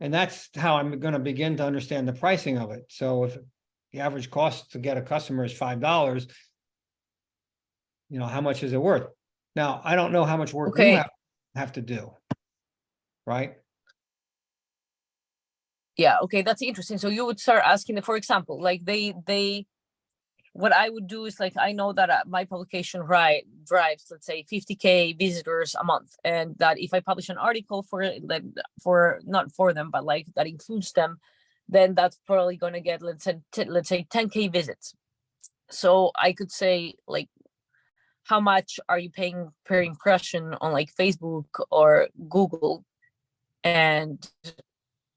[SPEAKER 1] And that's how I'm going to begin to understand the pricing of it. So if the average cost to get a customer is $5, how much is it worth? Now, I don't know how much work you have to do, right?
[SPEAKER 5] Yeah, okay, that's interesting. So you would start asking, for example, like what I would do is like, I know that my publication drives, let's say 50K visitors a month. And that if I publish an article not for them, but like that includes them, then that's probably going to get, let's say 10K visits. So I could say like, how much are you paying per impression on like Facebook or Google? And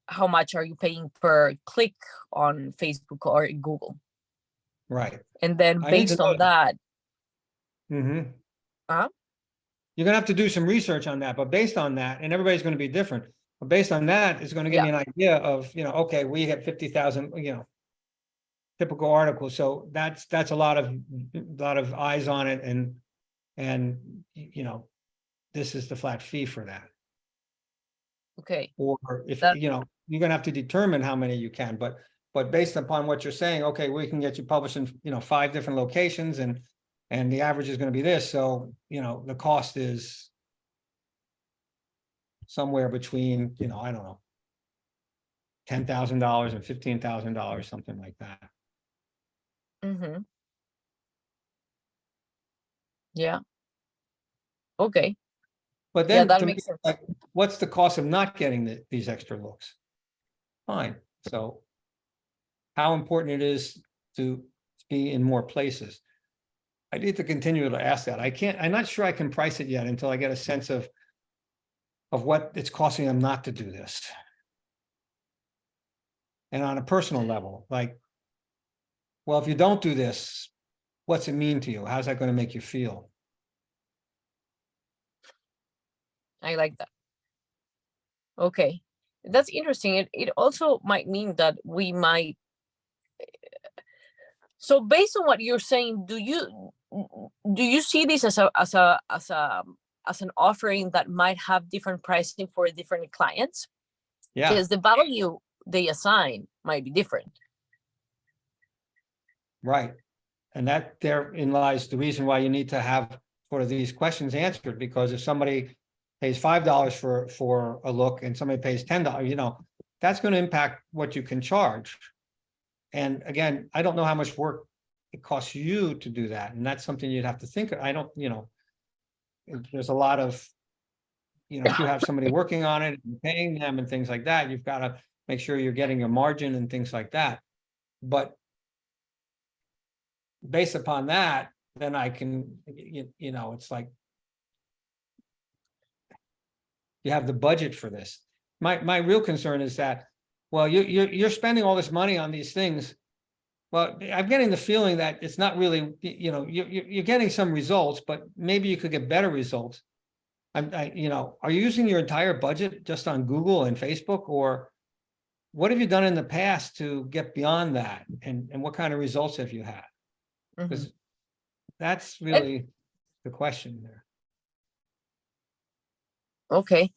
[SPEAKER 5] how much are you paying per click on Facebook or Google?
[SPEAKER 1] Right.
[SPEAKER 5] And then based on that.
[SPEAKER 1] You're going to have to do some research on that, but based on that, and everybody's going to be different, but based on that, it's going to give me an idea of, okay, we have 50,000, typical articles. So that's a lot of eyes on it. And this is the flat fee for that.
[SPEAKER 5] Okay.
[SPEAKER 1] Or if, you're going to have to determine how many you can, but based upon what you're saying, okay, we can get you published in, 5 different locations and the average is going to be this. So, the cost is somewhere between, I don't know, $10,000 and $15,000, something like that.
[SPEAKER 5] Mm-hmm. Yeah. Okay.
[SPEAKER 1] But then
[SPEAKER 5] that
[SPEAKER 1] to
[SPEAKER 5] makes
[SPEAKER 1] me,
[SPEAKER 5] sense.
[SPEAKER 1] like, what's the cost of not getting these extra looks? Fine. So how important it is to be in more places. I need to continue to ask that. I'm not sure I can price it yet until I get a sense of what it's costing them not to do this. And on a personal level, like, well, if you don't do this, what's it mean to you? How's that going to make you feel?
[SPEAKER 5] I like that. Okay. That's interesting. It also might mean that we might. So based on what you're saying, do you see this as an offering that might have different pricing for different clients?
[SPEAKER 1] Yeah.
[SPEAKER 5] Because the value they assign might be different.
[SPEAKER 1] Right. And that therein lies the reason why you need to have sort of these questions answered, because if somebody pays $5 for a look and somebody pays $10, that's going to impact what you can charge. And again, I don't know how much work it costs you to do that. And that's something you'd have to think of. I don't, there's a lot of, if you have somebody working on it and paying them and things like that, you've got to make sure you're getting your margin and things like that. But based upon that, then I can, it's like you have the budget for this. My real concern is that, well, you're spending all this money on these things. Well, I'm getting the feeling that it's not really, you're getting some results, but maybe you could get better results. Are you using your entire budget just on Google and Facebook, or what have you done in the past to get beyond that? And what kind of results have you had? Because that's really the question there.
[SPEAKER 5] Okay.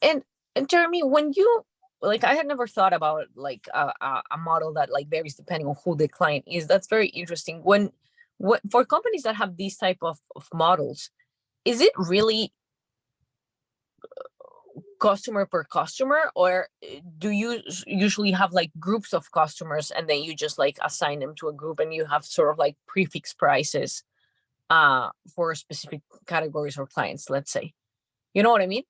[SPEAKER 5] And Jeremy, when you, like, I had never thought about like a model that like varies depending on who the client is. That's very interesting. What for companies that have these type of models, is it really customer per customer, or do you usually have like groups of customers and then you just like assign them to a group and you have sort of like prefix prices for specific categories or clients, let's say? You know what I mean?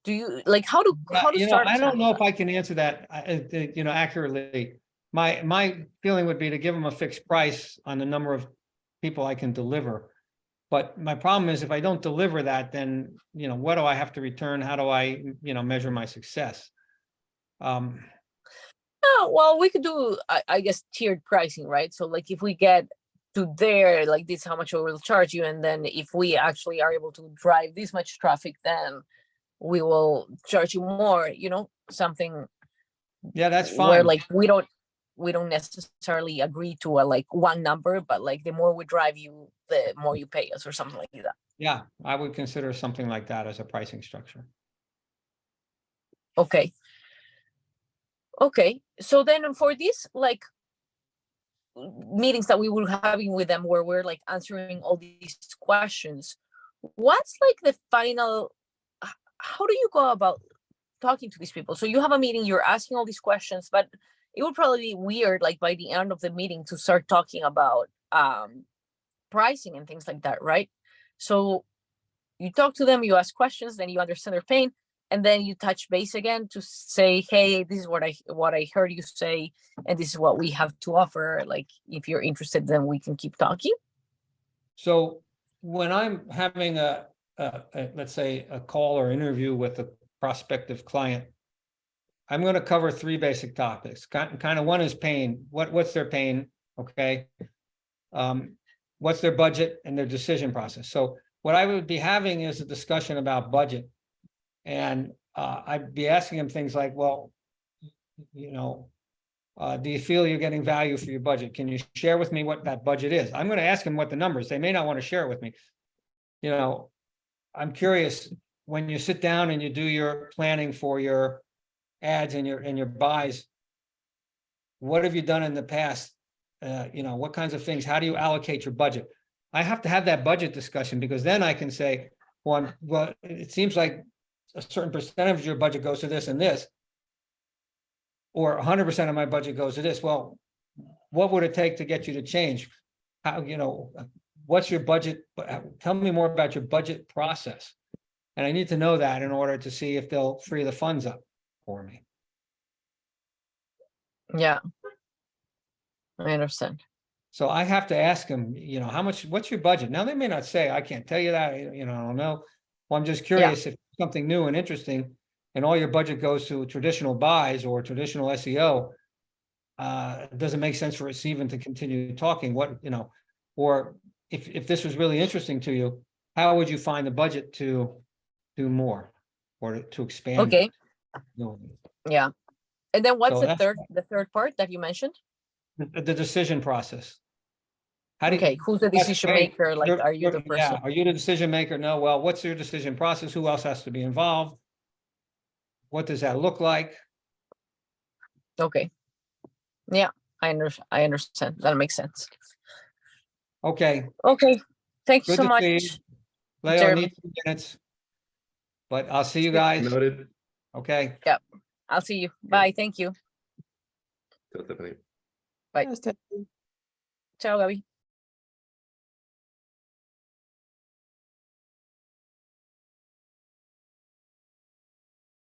[SPEAKER 5] Do you like how to start?
[SPEAKER 1] I don't know if I can answer that accurately. My feeling would be to give them a fixed price on the number of people I can deliver. But my problem is if I don't deliver that, then, what do I have to return? How do I, measure my success?
[SPEAKER 5] Well, we could do, I guess, tiered pricing, right? So like if we get to there, like this, how much we will charge you. And then if we actually are able to drive this much traffic, then we will charge you more, something.
[SPEAKER 1] Yeah, that's fine.
[SPEAKER 5] Where like we don't necessarily agree to a like one number, but like the more we drive you, the more you pay us or something like that.
[SPEAKER 1] Yeah, I would consider something like that as a pricing structure.
[SPEAKER 5] Okay. So then for these like meetings that we were having with them where we're like answering all these questions, what's like the final, how do you go about talking to these people? So you have a meeting, you're asking all these questions, but it would probably be weird, like by the end of the meeting, to start talking about pricing and things like that, right? So you talk to them, you ask questions, then you understand their pain, and then you touch base again to say, hey, this is what I heard you say, and this is what we have to offer. Like, if you're interested, then we can keep talking.
[SPEAKER 1] So when I'm having let's say a call or interview with a prospective client, I'm going to cover three basic topics. Kind of one is pain. What's their pain? Okay. What's their budget and their decision process? So what I would be having is a discussion about budget. And I'd be asking them things like, well, do you feel you're getting value for your budget? Can you share with me what that budget is? I'm going to ask them what the numbers. They may not want to share it with me. I'm curious, when you sit down and you do your planning for your ads and your buys, what have you done in the past? What kinds of things? How do you allocate your budget? I have to have that budget discussion, because then I can say, well, it seems like a certain percentage of your budget goes to this and this, or 100% of my budget goes to this. Well, what would it take to get you to change? How, what's your budget? Tell me more about your budget process. And I need to know that in order to see if they'll free the funds up for me.
[SPEAKER 5] Yeah, I understand.
[SPEAKER 1] So I have to ask them, what's your budget? Now, they may not say, I can't tell you that, I don't know. Well, I'm just curious if something new and interesting and all your budget goes to traditional buys or traditional SEO, it doesn't make sense for us even to continue talking. Or if this was really interesting to you, how would you find the budget to do more or to expand?
[SPEAKER 5] Okay. Yeah. And then what's
[SPEAKER 1] So
[SPEAKER 5] the third part that you mentioned?
[SPEAKER 1] The decision process.
[SPEAKER 5] Who's the decision maker? Like, are you the person?
[SPEAKER 1] Yeah, are you the decision maker? No. Well, what's your decision process? Who else has to be involved? What does that look like?
[SPEAKER 5] Okay. Yeah, I understand. That makes sense.
[SPEAKER 1] Okay.
[SPEAKER 5] Okay. Thank you
[SPEAKER 1] Good
[SPEAKER 5] so
[SPEAKER 1] to
[SPEAKER 5] much,
[SPEAKER 1] see you. Leo,
[SPEAKER 5] Jeremy.
[SPEAKER 1] need 2 minutes, but I'll see you guys.
[SPEAKER 4] Noted.
[SPEAKER 1] Okay.
[SPEAKER 5] Yep. I'll see you. Bye. Thank you.
[SPEAKER 4] So, Stephanie.
[SPEAKER 5] Bye.
[SPEAKER 6] Yes, Stephanie.
[SPEAKER 5] Ciao, Gaby.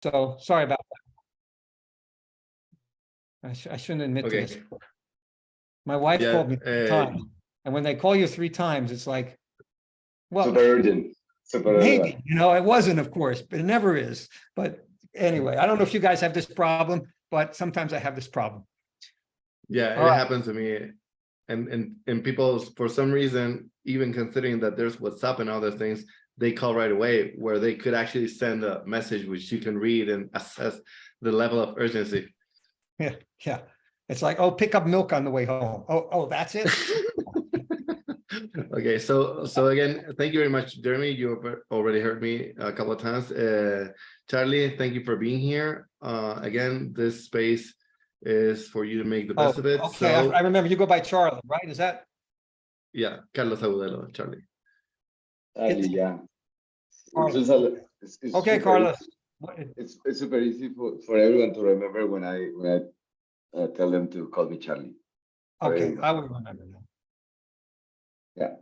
[SPEAKER 1] So sorry about that. I shouldn't admit to
[SPEAKER 4] Okay.
[SPEAKER 1] this. My wife
[SPEAKER 4] Yeah,
[SPEAKER 1] called me 3 times, and when they call you 3 times, it's like, well,
[SPEAKER 7] Super urgent. Super
[SPEAKER 1] maybe,
[SPEAKER 7] urgent.
[SPEAKER 1] it wasn't, of course, but it never is. But anyway, I don't know if you guys have this problem, but sometimes I have this problem.
[SPEAKER 4] Yeah,
[SPEAKER 1] All
[SPEAKER 4] it
[SPEAKER 1] right.
[SPEAKER 4] happens to me. And people, for some reason, even considering that there's WhatsApp and other things, they call right away, where they could actually send a message which you can read and assess the level of urgency.
[SPEAKER 1] Yeah, yeah. It's like, oh, pick up milk on the way home. Oh, that's it.
[SPEAKER 4] Okay, so again, thank you very much, Jeremy. You already heard me a couple of times. Charlie, thank you for being here. Again, this space is for you to make the best of it.
[SPEAKER 1] Okay,
[SPEAKER 4] So
[SPEAKER 1] I remember you go by Charlie, right? Is that?
[SPEAKER 4] yeah, Carlos Agudelo, Charlie.
[SPEAKER 7] Charlie, yeah.
[SPEAKER 1] Carlos.
[SPEAKER 7] It's just it's
[SPEAKER 1] Okay,
[SPEAKER 7] super
[SPEAKER 1] Carlos.
[SPEAKER 7] easy- It's super easy for everyone to remember when I tell them to call me Charlie.
[SPEAKER 1] Okay, I will remember that.
[SPEAKER 7] Yeah.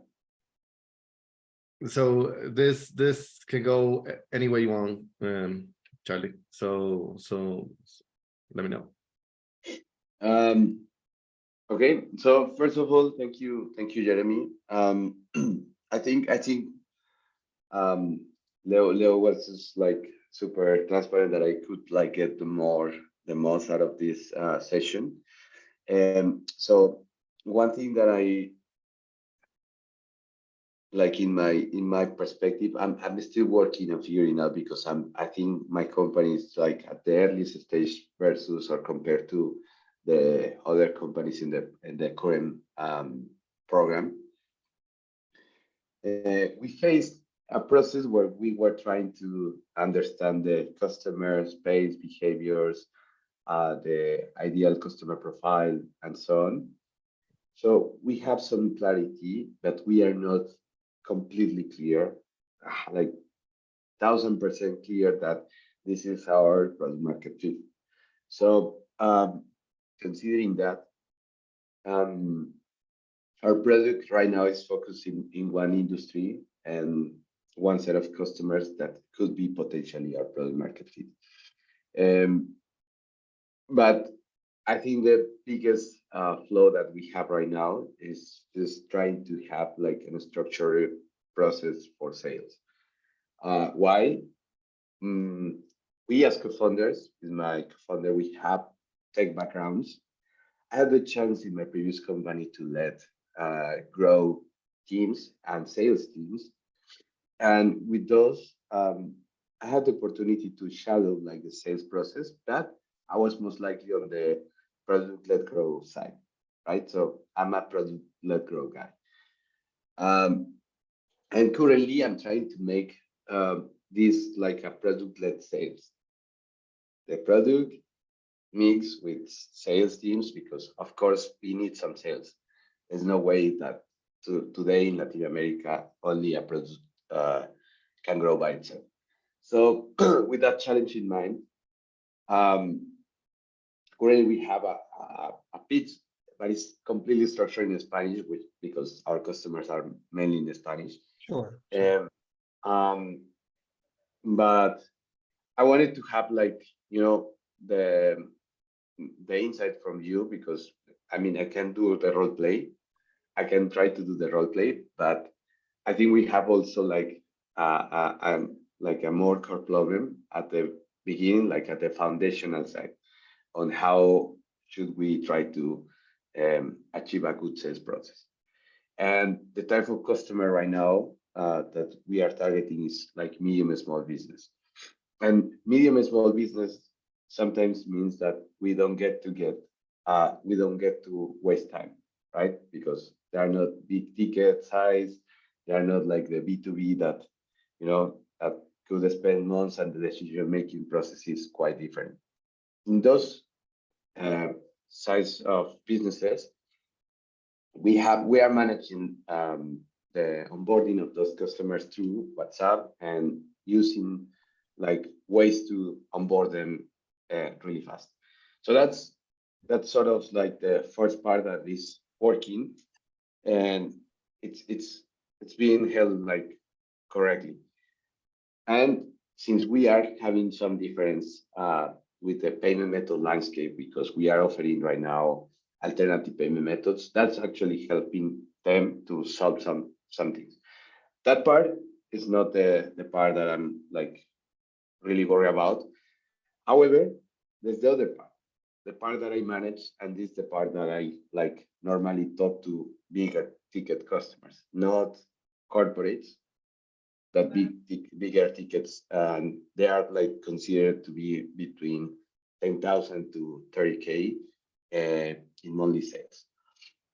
[SPEAKER 4] So this can go any way you want, Charlie. So let me know.
[SPEAKER 7] Okay. So first of all, thank you, Jeremy. I think Leo was just like super transparent that I could like get the most out of this session. So one thing that I like in my perspective, I'm still working on figuring out, because I think my company is like at the earliest stage versus or compared to the other companies in the current program. We faced a process where we were trying to understand the customer space behaviors, the ideal customer profile, and so on. So we have some clarity, but we are not completely clear, like 1000% clear that this is our product market fit. So considering that, our product right now is focusing in one industry and one set of customers that could be potentially our product market fit. But I think the biggest flow that we have right now is just trying to have like a structured process for sales. Why? We as co-founders, with my co-founder, we have tech backgrounds. I had the chance in my previous company to let grow teams and sales teams. And with those, I had the opportunity to shadow like the sales process, but I was most likely on the product-led growth side, right? So I'm a product-led growth guy. And currently I'm trying to make this like a product-led sales. The product mix with sales teams, because of course we need some sales. There's no way that today in Latin America, only a product can grow by itself. So with that challenge in mind, currently we have a pitch, but it's completely structured in Spanish, because our customers are mainly in Spanish.
[SPEAKER 1] Sure.
[SPEAKER 7] But I wanted to have like, the insight from you, because I mean, I can do the role play. I can try to do the role play, but I think we have also like a more core problem at the beginning, like at the foundational side, on how should we try to achieve a good sales process. And the type of customer right now that we are targeting is like medium and small business. And medium and small business sometimes means that we don't get to waste time, right? Because they are not big ticket size, they are not like the B2B that that could spend months, and the decision-making process is quite different. In those size of businesses, we are managing the onboarding of those customers through WhatsApp and using like ways to onboard them really fast. So that's sort of like the first part that is working, and it's being held like correctly. And since we are having some difference with the payment method landscape, because we are offering right now alternative payment methods, that's actually helping them to solve some things. That part is not the part that I'm like really worried about. However, there's the other part, the part that I manage, and this is the part that I like normally talk to bigger ticket customers, not corporates, that bigger tickets, and they are like considered to be between 10,000 to 30K in monthly sales.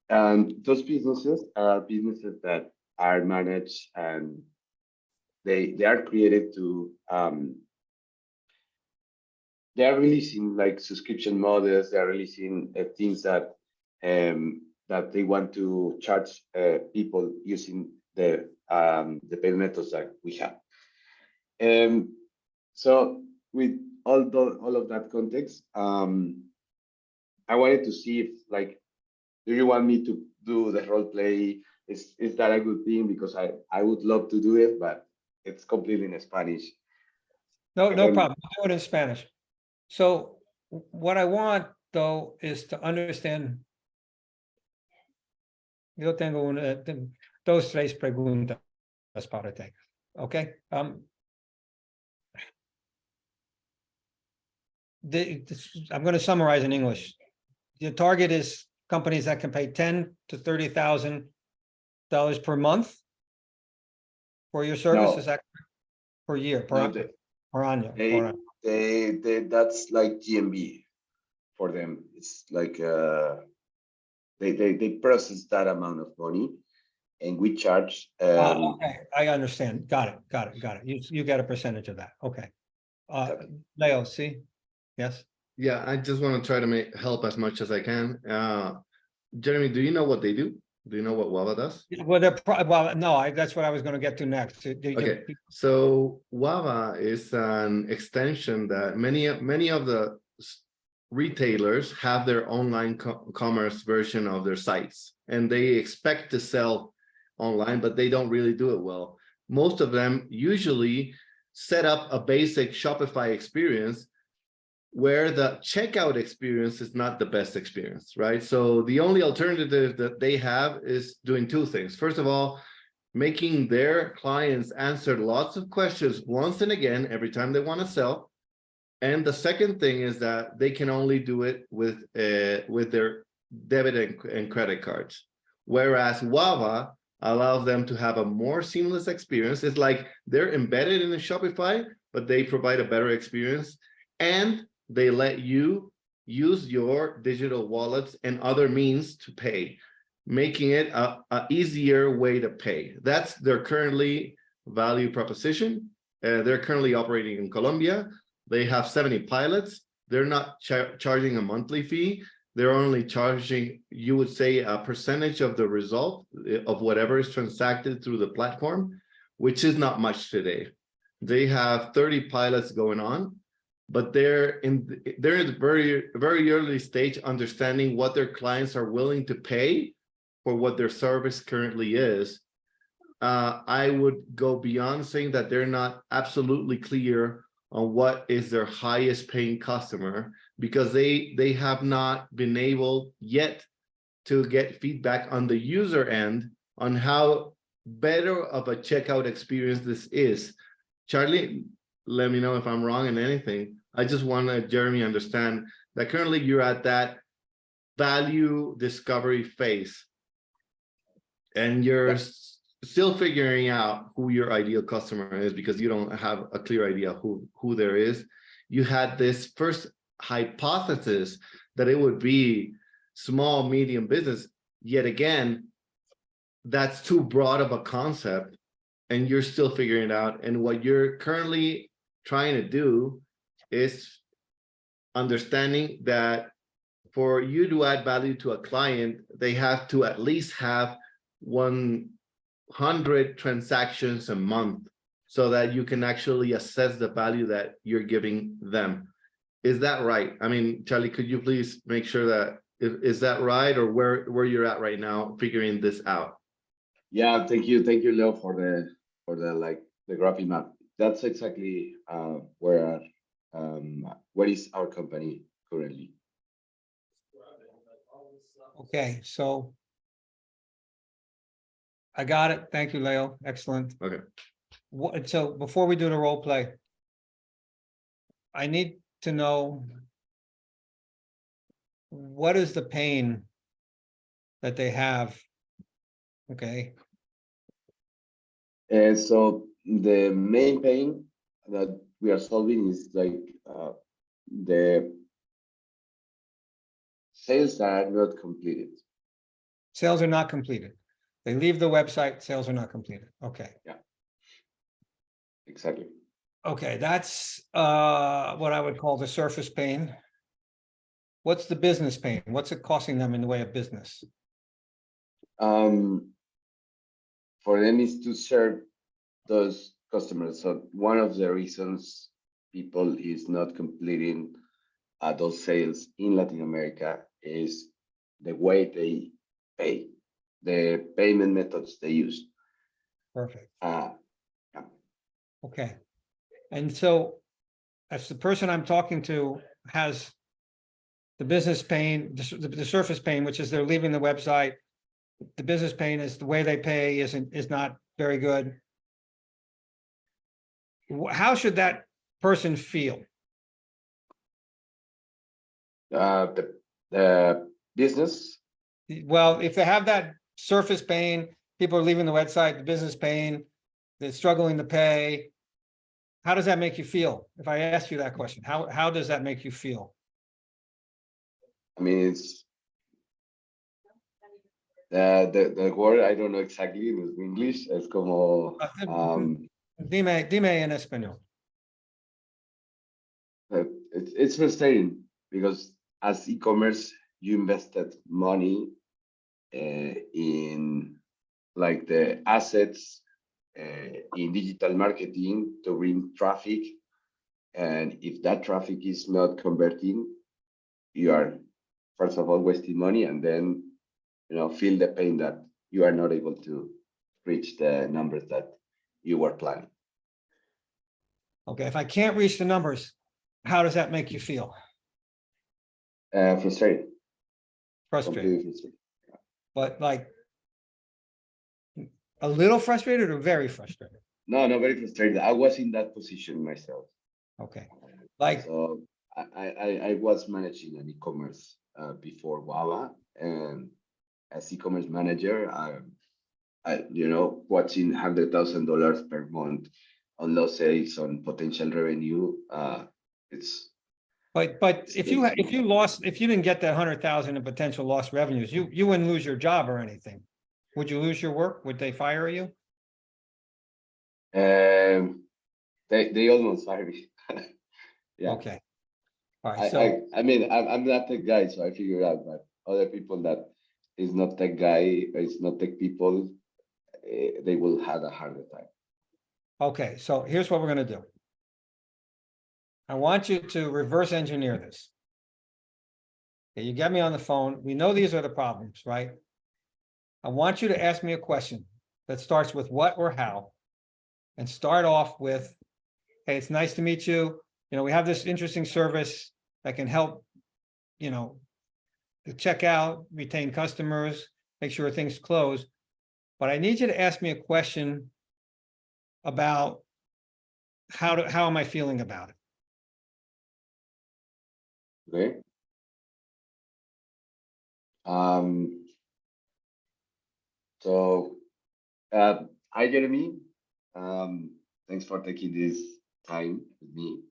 [SPEAKER 7] And those businesses are businesses that are managed, and they are created to they are releasing like subscription models. They are releasing things that that they want to charge people using the payment methods that we have. So with all of that context, I wanted to see if like, do you want me to do the role play? Is that a good thing? Because I would love to do it, but it's completely in Spanish.
[SPEAKER 1] No, no problem. I'll do it in Spanish. So what I want though is to understand. Yo tengo dos, tres preguntas para ti. Okay. I'm going to summarize in English. The target is companies that can pay $10,000 to $30,000 per month for your services.
[SPEAKER 7] No.
[SPEAKER 1] Per year, per annual.
[SPEAKER 7] That's like GMV for them. It's like they process that amount of money, and we charge.
[SPEAKER 1] Okay, I understand. Got it. You get a percentage of that. Okay. Leo, see? Yes.
[SPEAKER 4] Yeah, I just want to try to help as much as I can. Jeremy, do you know what they do? Do you know what Wava does?
[SPEAKER 1] Well, no, that's what I was going to get to next.
[SPEAKER 4] Okay, so Wava is an extension that many of the retailers have their online commerce version of their sites, and they expect to sell online, but they don't really do it well. Most of them usually set up a basic Shopify experience where the checkout experience is not the best experience, right? So the only alternative that they have is doing two things. First of all, making their clients answer lots of questions once and again every time they want to sell. And the second thing is that they can only do it with their debit and credit cards. Whereas Wava allows them to have a more seamless experience. It's like they're embedded in the Shopify, but they provide a better experience. And they let you use your digital wallets and other means to pay, making it a easier way to pay. That's their currently value proposition. They're currently operating in Colombia. They have 70 pilots. They're not charging a monthly fee. They're only charging, you would say, a percentage of the result of whatever is transacted through the platform, which is not much today. They have 30 pilots going on, but they're in the very early stage, understanding what their clients are willing to pay for what their service currently is. I would go beyond saying that they're not absolutely clear on what is their highest paying customer, because they have not been able yet to get feedback on the user end on how better of a checkout experience this is. Charlie, let me know if I'm wrong in anything. I just want to, Jeremy, understand that currently you're at that value discovery phase, and you're still figuring out who your ideal customer is, because you don't have a clear idea who there is. You had this first hypothesis that it would be small, medium business. Yet again, that's too broad of a concept, and you're still figuring it out. And what you're currently trying to do is understanding that for you to add value to a client, they have to at least have 100 transactions a month, so that you can actually assess the value that you're giving them. is that right? I mean, Charlie, could you please make sure that, is that right, or where you're at right now figuring this out?
[SPEAKER 7] Yeah, thank you, Leo, for the like the graphic map. That's exactly where is our company currently.
[SPEAKER 1] Okay, so I got it. Thank you, Leo. Excellent.
[SPEAKER 4] Okay.
[SPEAKER 1] So before we do the role play, I need to know what is the pain that they have? Okay,
[SPEAKER 7] And so the main pain that we are solving is like the sales that are not completed.
[SPEAKER 1] sales are not completed. They leave the website, sales are not completed. Okay.
[SPEAKER 7] Exactly.
[SPEAKER 1] Okay, that's what I would call the surface pain. What's the business pain? What's it costing them in the way of business?
[SPEAKER 7] For them is to serve those customers. So one of the reasons people is not completing those sales in Latin America is the way they pay, the payment methods they use.
[SPEAKER 1] Perfect.
[SPEAKER 7] Yeah.
[SPEAKER 1] Okay. And so as the person I'm talking to has the business pain, the surface pain, which is they're leaving the website. The business pain is the way they pay is not very good. How should that person feel?
[SPEAKER 7] The business,
[SPEAKER 1] Well, if they have that surface pain, people are leaving the website, the business pain, they're struggling to pay. How does that make you feel? If I ask you that question, how does that make you feel?
[SPEAKER 7] I mean, it's the word I don't know exactly in English. Es como
[SPEAKER 1] Dime en español.
[SPEAKER 7] it's frustrating because as e-commerce, you invested money in like the assets in digital marketing to bring traffic, and if that traffic is not converting, you are first of all wasting money, and then feel the pain that you are not able to reach the numbers that you were planning.
[SPEAKER 1] Okay, if I can't reach the numbers, how does that make you feel?
[SPEAKER 7] Frustrated.
[SPEAKER 1] Frustrated,
[SPEAKER 7] Completely frustrated.
[SPEAKER 1] but like a little frustrated or very frustrated?
[SPEAKER 7] No, very frustrated. I was in that position myself.
[SPEAKER 1] Okay, like,
[SPEAKER 7] So I was managing an e-commerce before Wawa, and as e-commerce manager, I watching $100,000 per month on lost sales, on potential revenue. It's
[SPEAKER 1] but if you didn't get that 100,000 in potential lost revenues, you wouldn't lose your job or anything. Would you lose your work? Would they fire you?
[SPEAKER 7] they almost fired me. Yeah.
[SPEAKER 1] Okay. All right, so
[SPEAKER 7] I mean, I'm not tech guy, so I figured out, but other people that is not tech guy, is not tech people, they will have a harder time.
[SPEAKER 1] okay, so here's what we're gonna do. I want you to reverse engineer this. Okay, you get me on the phone. We know these are the problems, right? I want you to ask me a question that starts with what or how, and start off with, hey, it's nice to meet you. We have this interesting service that can help, to check out, retain customers, make sure things close. But I need you to ask me a question about how am I feeling about it?
[SPEAKER 7] Okay. So, hi, Jeremy. Thanks for taking this time with me.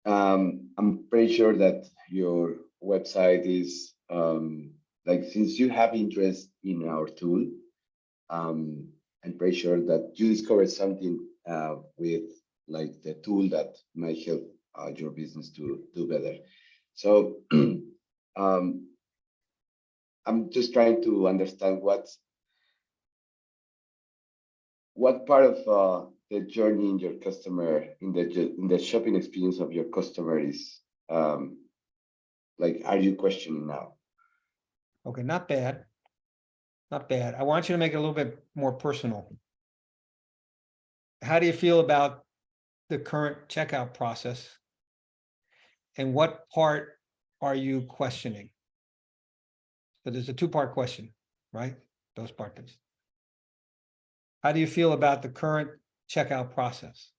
[SPEAKER 7] I'm pretty sure that your website is like, since you have interest in our tool, I'm pretty sure that you discovered something with like the tool that might help your business to do better. So I'm just trying to understand what part of the journey in your customer, in the shopping experience of your customer is, like, are you questioning now?
[SPEAKER 1] Okay, not bad. Not bad. I want you to make it a little bit more personal. How do you feel about the current checkout process? And what part are you questioning? So there's a two-part question, right? Those parts. How do you feel about the current checkout process?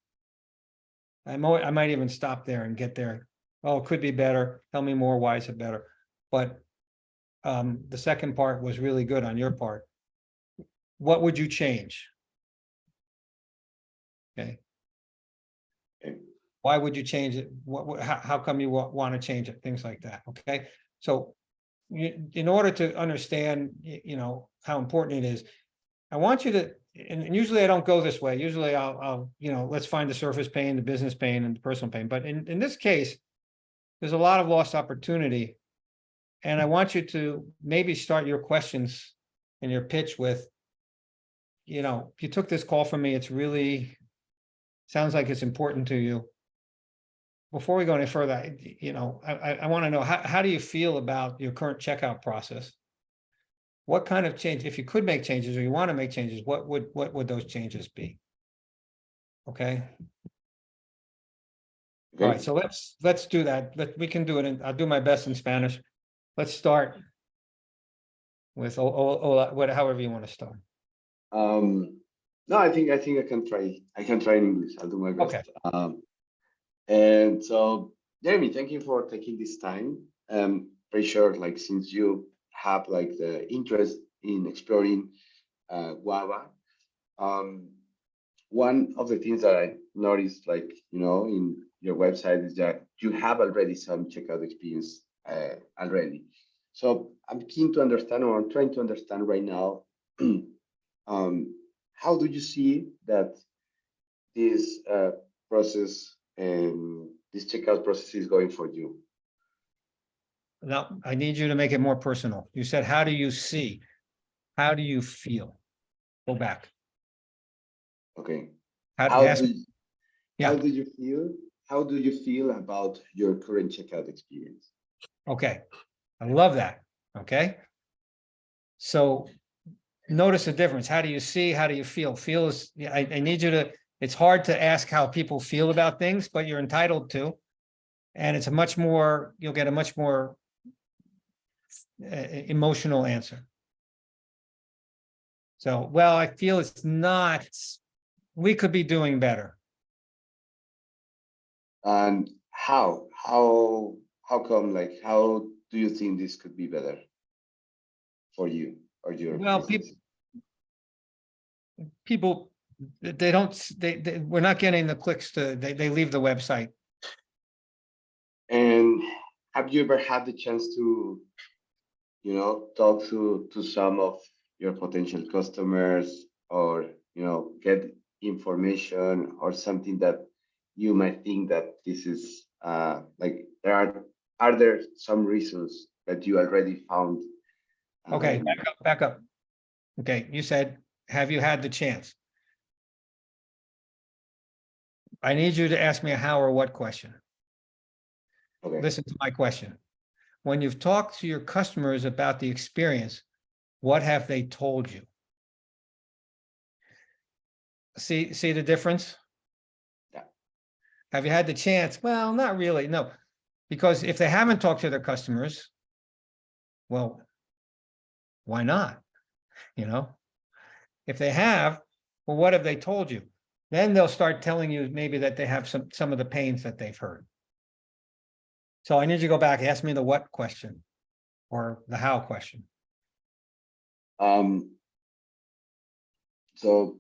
[SPEAKER 1] I might even stop there and get there. Oh, it could be better. Tell me more. Why is it better? But the second part was really good on your part. What would you change? Okay.
[SPEAKER 7] Okay.
[SPEAKER 1] Why would you change it? How come you want to change it? Things like that. Okay. So in order to understand, you know, how important it is, I want you to, and usually I don't go this way. Usually I'll, you know, let's find the surface pain, the business pain, and the personal pain. But in this case, there's a lot of lost opportunity. And I want you to maybe start your questions and your pitch with, you know, if you took this call from me, it's really, sounds like it's important to you. Before we go any further, you know, I want to know, how do you feel about your current checkout process? What kind of change, if you could make changes or you want to make changes, what would those changes be? Okay. All right, so let's do that. We can do it, and I'll do my best in Spanish. Let's start with however you want to start.
[SPEAKER 7] No, I think I can try. I can try in English. I'll do my best.
[SPEAKER 1] Okay.
[SPEAKER 7] And so, Jeremy, thank you for taking this time. Pretty sure, like, since you have like the interest in exploring Guava, one of the things that I noticed, like, you know, in your website is that you have already some checkout experience already. So I'm keen to understand, or I'm trying to understand right now, how do you see that this process and this checkout process is going for you?
[SPEAKER 1] Now, I need you to make it more personal. You said, how do you see? How do you feel? Go back.
[SPEAKER 7] Okay.
[SPEAKER 1] How
[SPEAKER 7] How
[SPEAKER 1] ask-
[SPEAKER 7] do you,
[SPEAKER 1] Yeah.
[SPEAKER 7] how do you feel? How do you feel about your current checkout experience?
[SPEAKER 1] Okay, I love that. Okay. So notice the difference. How do you see? How do you feel? Feel is, I need you to, it's hard to ask how people feel about things, but you're entitled to. And it's a much more, you'll get a much more emotional answer. So, well, I feel it's not, we could be doing better.
[SPEAKER 7] And how come, like, how do you think this could be better for you or your
[SPEAKER 1] Well,
[SPEAKER 7] business?
[SPEAKER 1] People, they don't, we're not getting the clicks to, they leave the website.
[SPEAKER 7] And have you ever had the chance to, you know, talk to some of your potential customers, or, you know, get information or something that you might think that this is like, are there some reasons that you already found?
[SPEAKER 1] Okay, back up. Okay, you said, have you had the chance? I need you to ask me a how or what question.
[SPEAKER 7] Okay.
[SPEAKER 1] Listen to my question. When you've talked to your customers about the experience, what have they told you? See the difference?
[SPEAKER 7] Yeah.
[SPEAKER 1] Have you had the chance? Well, not really, no. Because if they haven't talked to their customers, well, why not? You know? If they have, well, what have they told you? Then they'll start telling you maybe that they have some of the pains that they've heard. So I need you to go back, ask me the what question or the how question.
[SPEAKER 7] So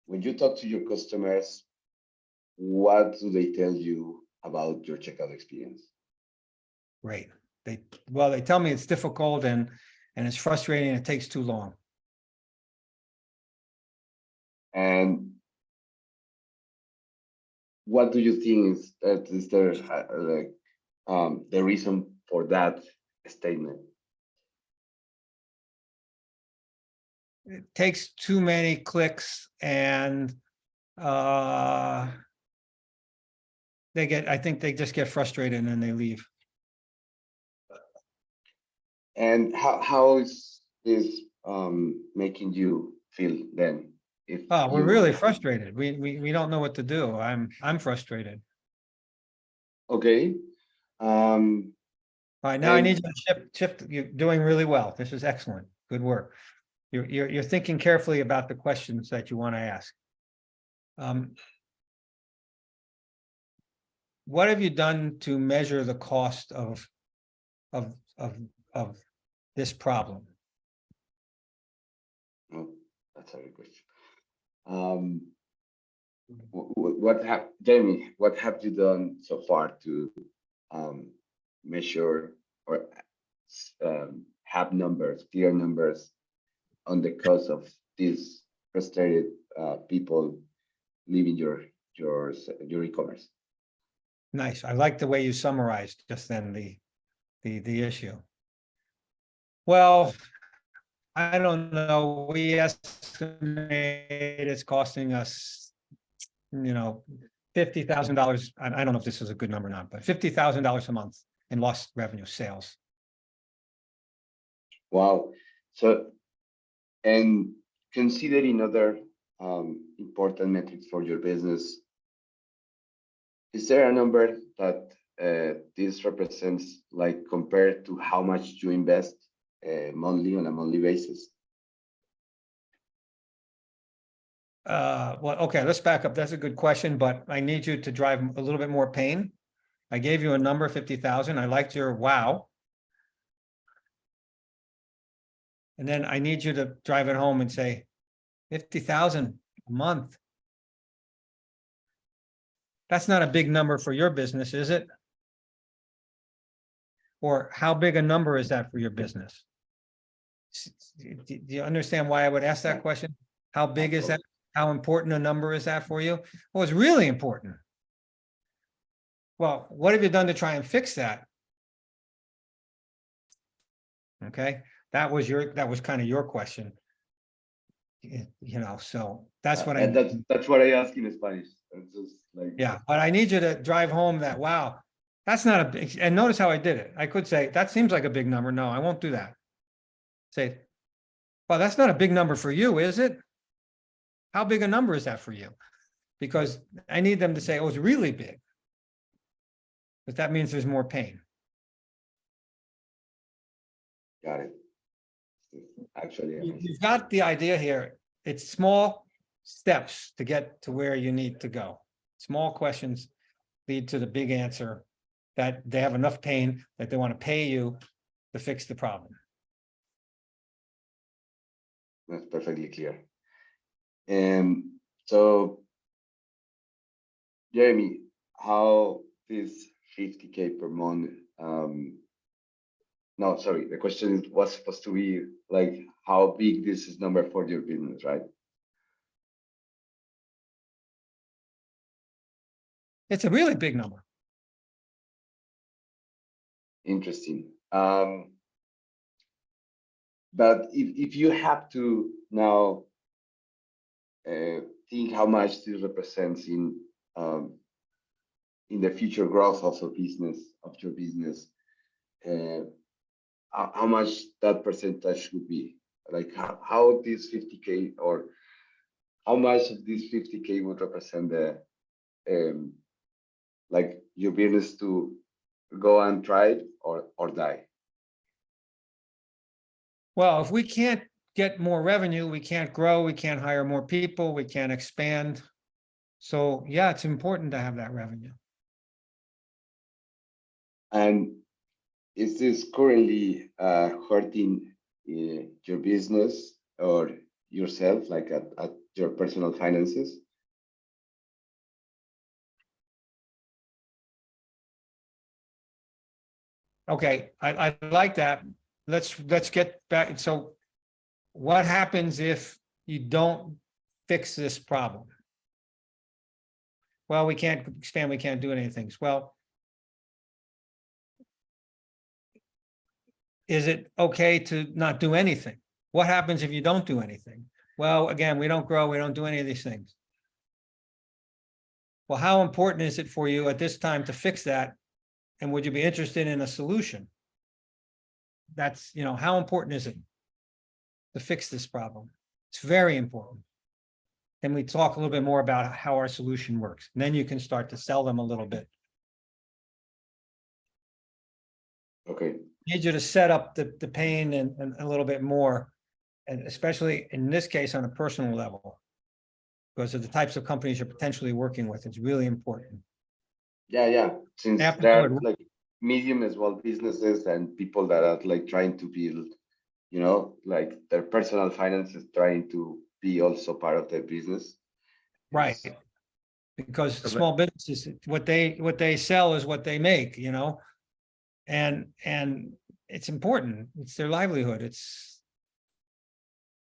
[SPEAKER 7] when you talk to your customers, what do they tell you about your checkout experience?
[SPEAKER 1] Great. They tell me it's difficult and it's frustrating and it takes too long.
[SPEAKER 7] And what do you think is there like the reason for that statement?
[SPEAKER 1] It takes too many clicks and I think they just get frustrated and then they leave.
[SPEAKER 7] And how is this making you feel then? If
[SPEAKER 1] Oh, we're
[SPEAKER 7] you
[SPEAKER 1] really frustrated. We don't know what to do. I'm frustrated.
[SPEAKER 7] okay? Um,
[SPEAKER 1] All right, now I need
[SPEAKER 7] And-
[SPEAKER 1] you to shift. You're doing really well. This is excellent. Good work. You're thinking carefully about the questions that you want to ask. What have you done to measure the cost of this problem?
[SPEAKER 7] oh, that's a good question. What have Jamie? What have you done so far to measure or have numbers, clear numbers on the cost of these frustrated people leaving your e-commerce?
[SPEAKER 1] Nice. I like the way you summarized just then the issue. Well, I don't know. We estimate it's costing us, $50,000. I don't know if this is a good number or not, but $50,000 a month in lost revenue sales.
[SPEAKER 7] Wow. So, and considering other important metrics for your business, is there a number that this represents, like compared to how much you invest monthly on a monthly basis?
[SPEAKER 1] Well, okay, let's back up. That's a good question, but I need you to drive a little bit more pain. I gave you a number, 50,000. I liked your wow. And then I need you to drive it home and say 50,000 a month. That's not a big number for your business, is it? Or how big a number is that for your business? Do you understand why I would ask that question? How big is that? How important a number is that for you? Well, it's really important. Well, what have you done to try and fix that? Okay, that was kind of your question. So that's what
[SPEAKER 7] And that's what I ask in Spanish. It's just like,
[SPEAKER 1] yeah, but I need you to drive home that, wow, that's not a big, and notice how I did it. I could say, that seems like a big number. No, I won't do that. Say, well, that's not a big number for you, is it? How big a number is that for you? Because I need them to say, oh, it's really big. But that means there's more pain.
[SPEAKER 7] got it. Actually,
[SPEAKER 1] You've got the idea here. It's small steps to get to where you need to go. Small questions lead to the big answer that they have enough pain that they want to pay you to fix the problem.
[SPEAKER 7] that's perfectly clear. So, Jeremy, how this 50K per month? No, sorry. The question was supposed to be like how big this is number for your business, right?
[SPEAKER 1] It's a really big number.
[SPEAKER 7] Interesting. But if you have to now think how much this represents in the future growth of your business, how much that percentage would be? Like how this 50K or how much of this 50K would represent the like your business to go and try it or die?
[SPEAKER 1] Well, if we can't get more revenue, we can't grow, we can't hire more people, we can't expand. So yeah, it's important to have that revenue.
[SPEAKER 7] And is this currently hurting your business or yourself, like at your personal finances?
[SPEAKER 1] Okay, I like that. Let's get back. So what happens if you don't fix this problem? Well, we can't expand, we can't do anything. Well, is it okay to not do anything? What happens if you don't do anything? Well, again, we don't grow, we don't do any of these things. Well, how important is it for you at this time to fix that? And would you be interested in a solution? That's, how important is it to fix this problem? It's very important. Then we talk a little bit more about how our solution works. And then you can start to sell them a little bit.
[SPEAKER 7] Okay.
[SPEAKER 1] Need you to set up the pain and a little bit more, and especially in this case on a personal level, because of the types of companies you're potentially working with. It's really important.
[SPEAKER 7] Yeah. Since
[SPEAKER 1] After
[SPEAKER 7] there are
[SPEAKER 1] good.
[SPEAKER 7] like medium as well businesses and people that are like trying to build, like their personal finances, trying to be also part of their business.
[SPEAKER 1] Right.
[SPEAKER 7] It's-
[SPEAKER 1] Because
[SPEAKER 4] Okay.
[SPEAKER 1] small businesses, what they sell is what they make, and it's important. It's their livelihood. It's,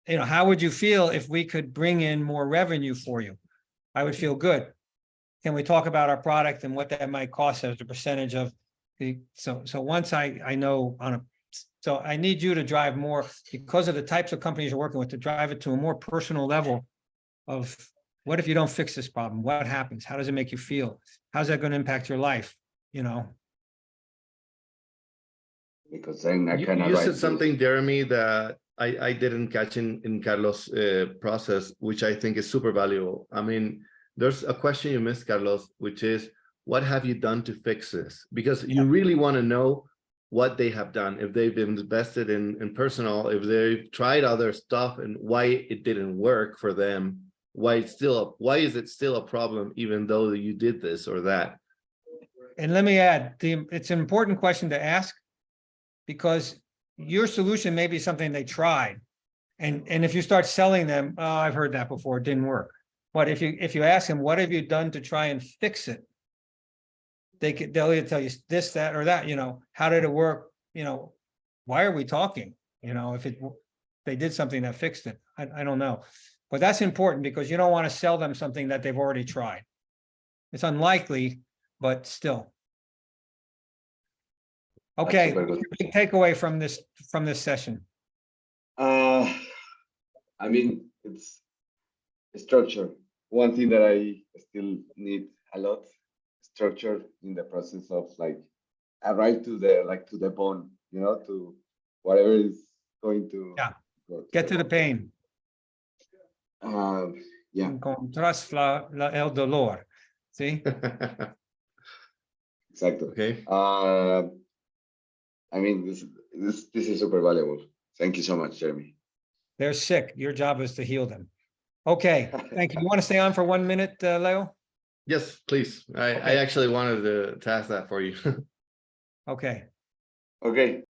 [SPEAKER 1] how would you feel if we could bring in more revenue for you? I would feel good. Can we talk about our product and what that might cost as a percentage of the, so once I know so I need you to drive more, because of the types of companies you're working with, to drive it to a more personal level of, what if you don't fix this problem? What happens? How does it make you feel? How's that going to impact your life?
[SPEAKER 7] Because then I
[SPEAKER 4] You,
[SPEAKER 7] can
[SPEAKER 4] you
[SPEAKER 7] write
[SPEAKER 4] said
[SPEAKER 7] this.
[SPEAKER 4] something, Jeremy, that I didn't catch in Carlos' process, which I think is super valuable. I mean, there's a question you missed, Carlos, which is, what have you done to fix this? Because you really want to know what they have done, if they've invested in personal, if they've tried other stuff and why it didn't work for them, why is it still a problem, even though you did this or that?
[SPEAKER 1] And let me add, it's an important question to ask, because your solution may be something they tried. And if you start selling them, oh, I've heard that before, it didn't work. But if you ask them, what have you done to try and fix it? They'll either tell you this, that, or that, how did it work? Why are we talking? If they did something that fixed it, I don't know. But that's important, because you don't want to sell them something that they've already tried. It's unlikely, but still. Okay,
[SPEAKER 7] super good.
[SPEAKER 1] big takeaway from this session.
[SPEAKER 7] I mean, it's structure. One thing that I still need a lot, structure in the process of like arrive to the bone, to whatever is going to
[SPEAKER 1] Yeah.
[SPEAKER 7] go
[SPEAKER 1] Get to the
[SPEAKER 7] bone.
[SPEAKER 1] pain.
[SPEAKER 7] Yeah,
[SPEAKER 1] Encontras el dolor. See?
[SPEAKER 7] exactly.
[SPEAKER 4] Okay.
[SPEAKER 7] I mean, this is super valuable. Thank you so much, Jeremy.
[SPEAKER 1] They're sick. Your job is to heal them. Okay, thank you. You want to stay on for 1 minute, Leo?
[SPEAKER 4] Yes, please. I
[SPEAKER 1] Okay.
[SPEAKER 4] actually wanted to ask that for you.
[SPEAKER 1] Okay.
[SPEAKER 7] Okay.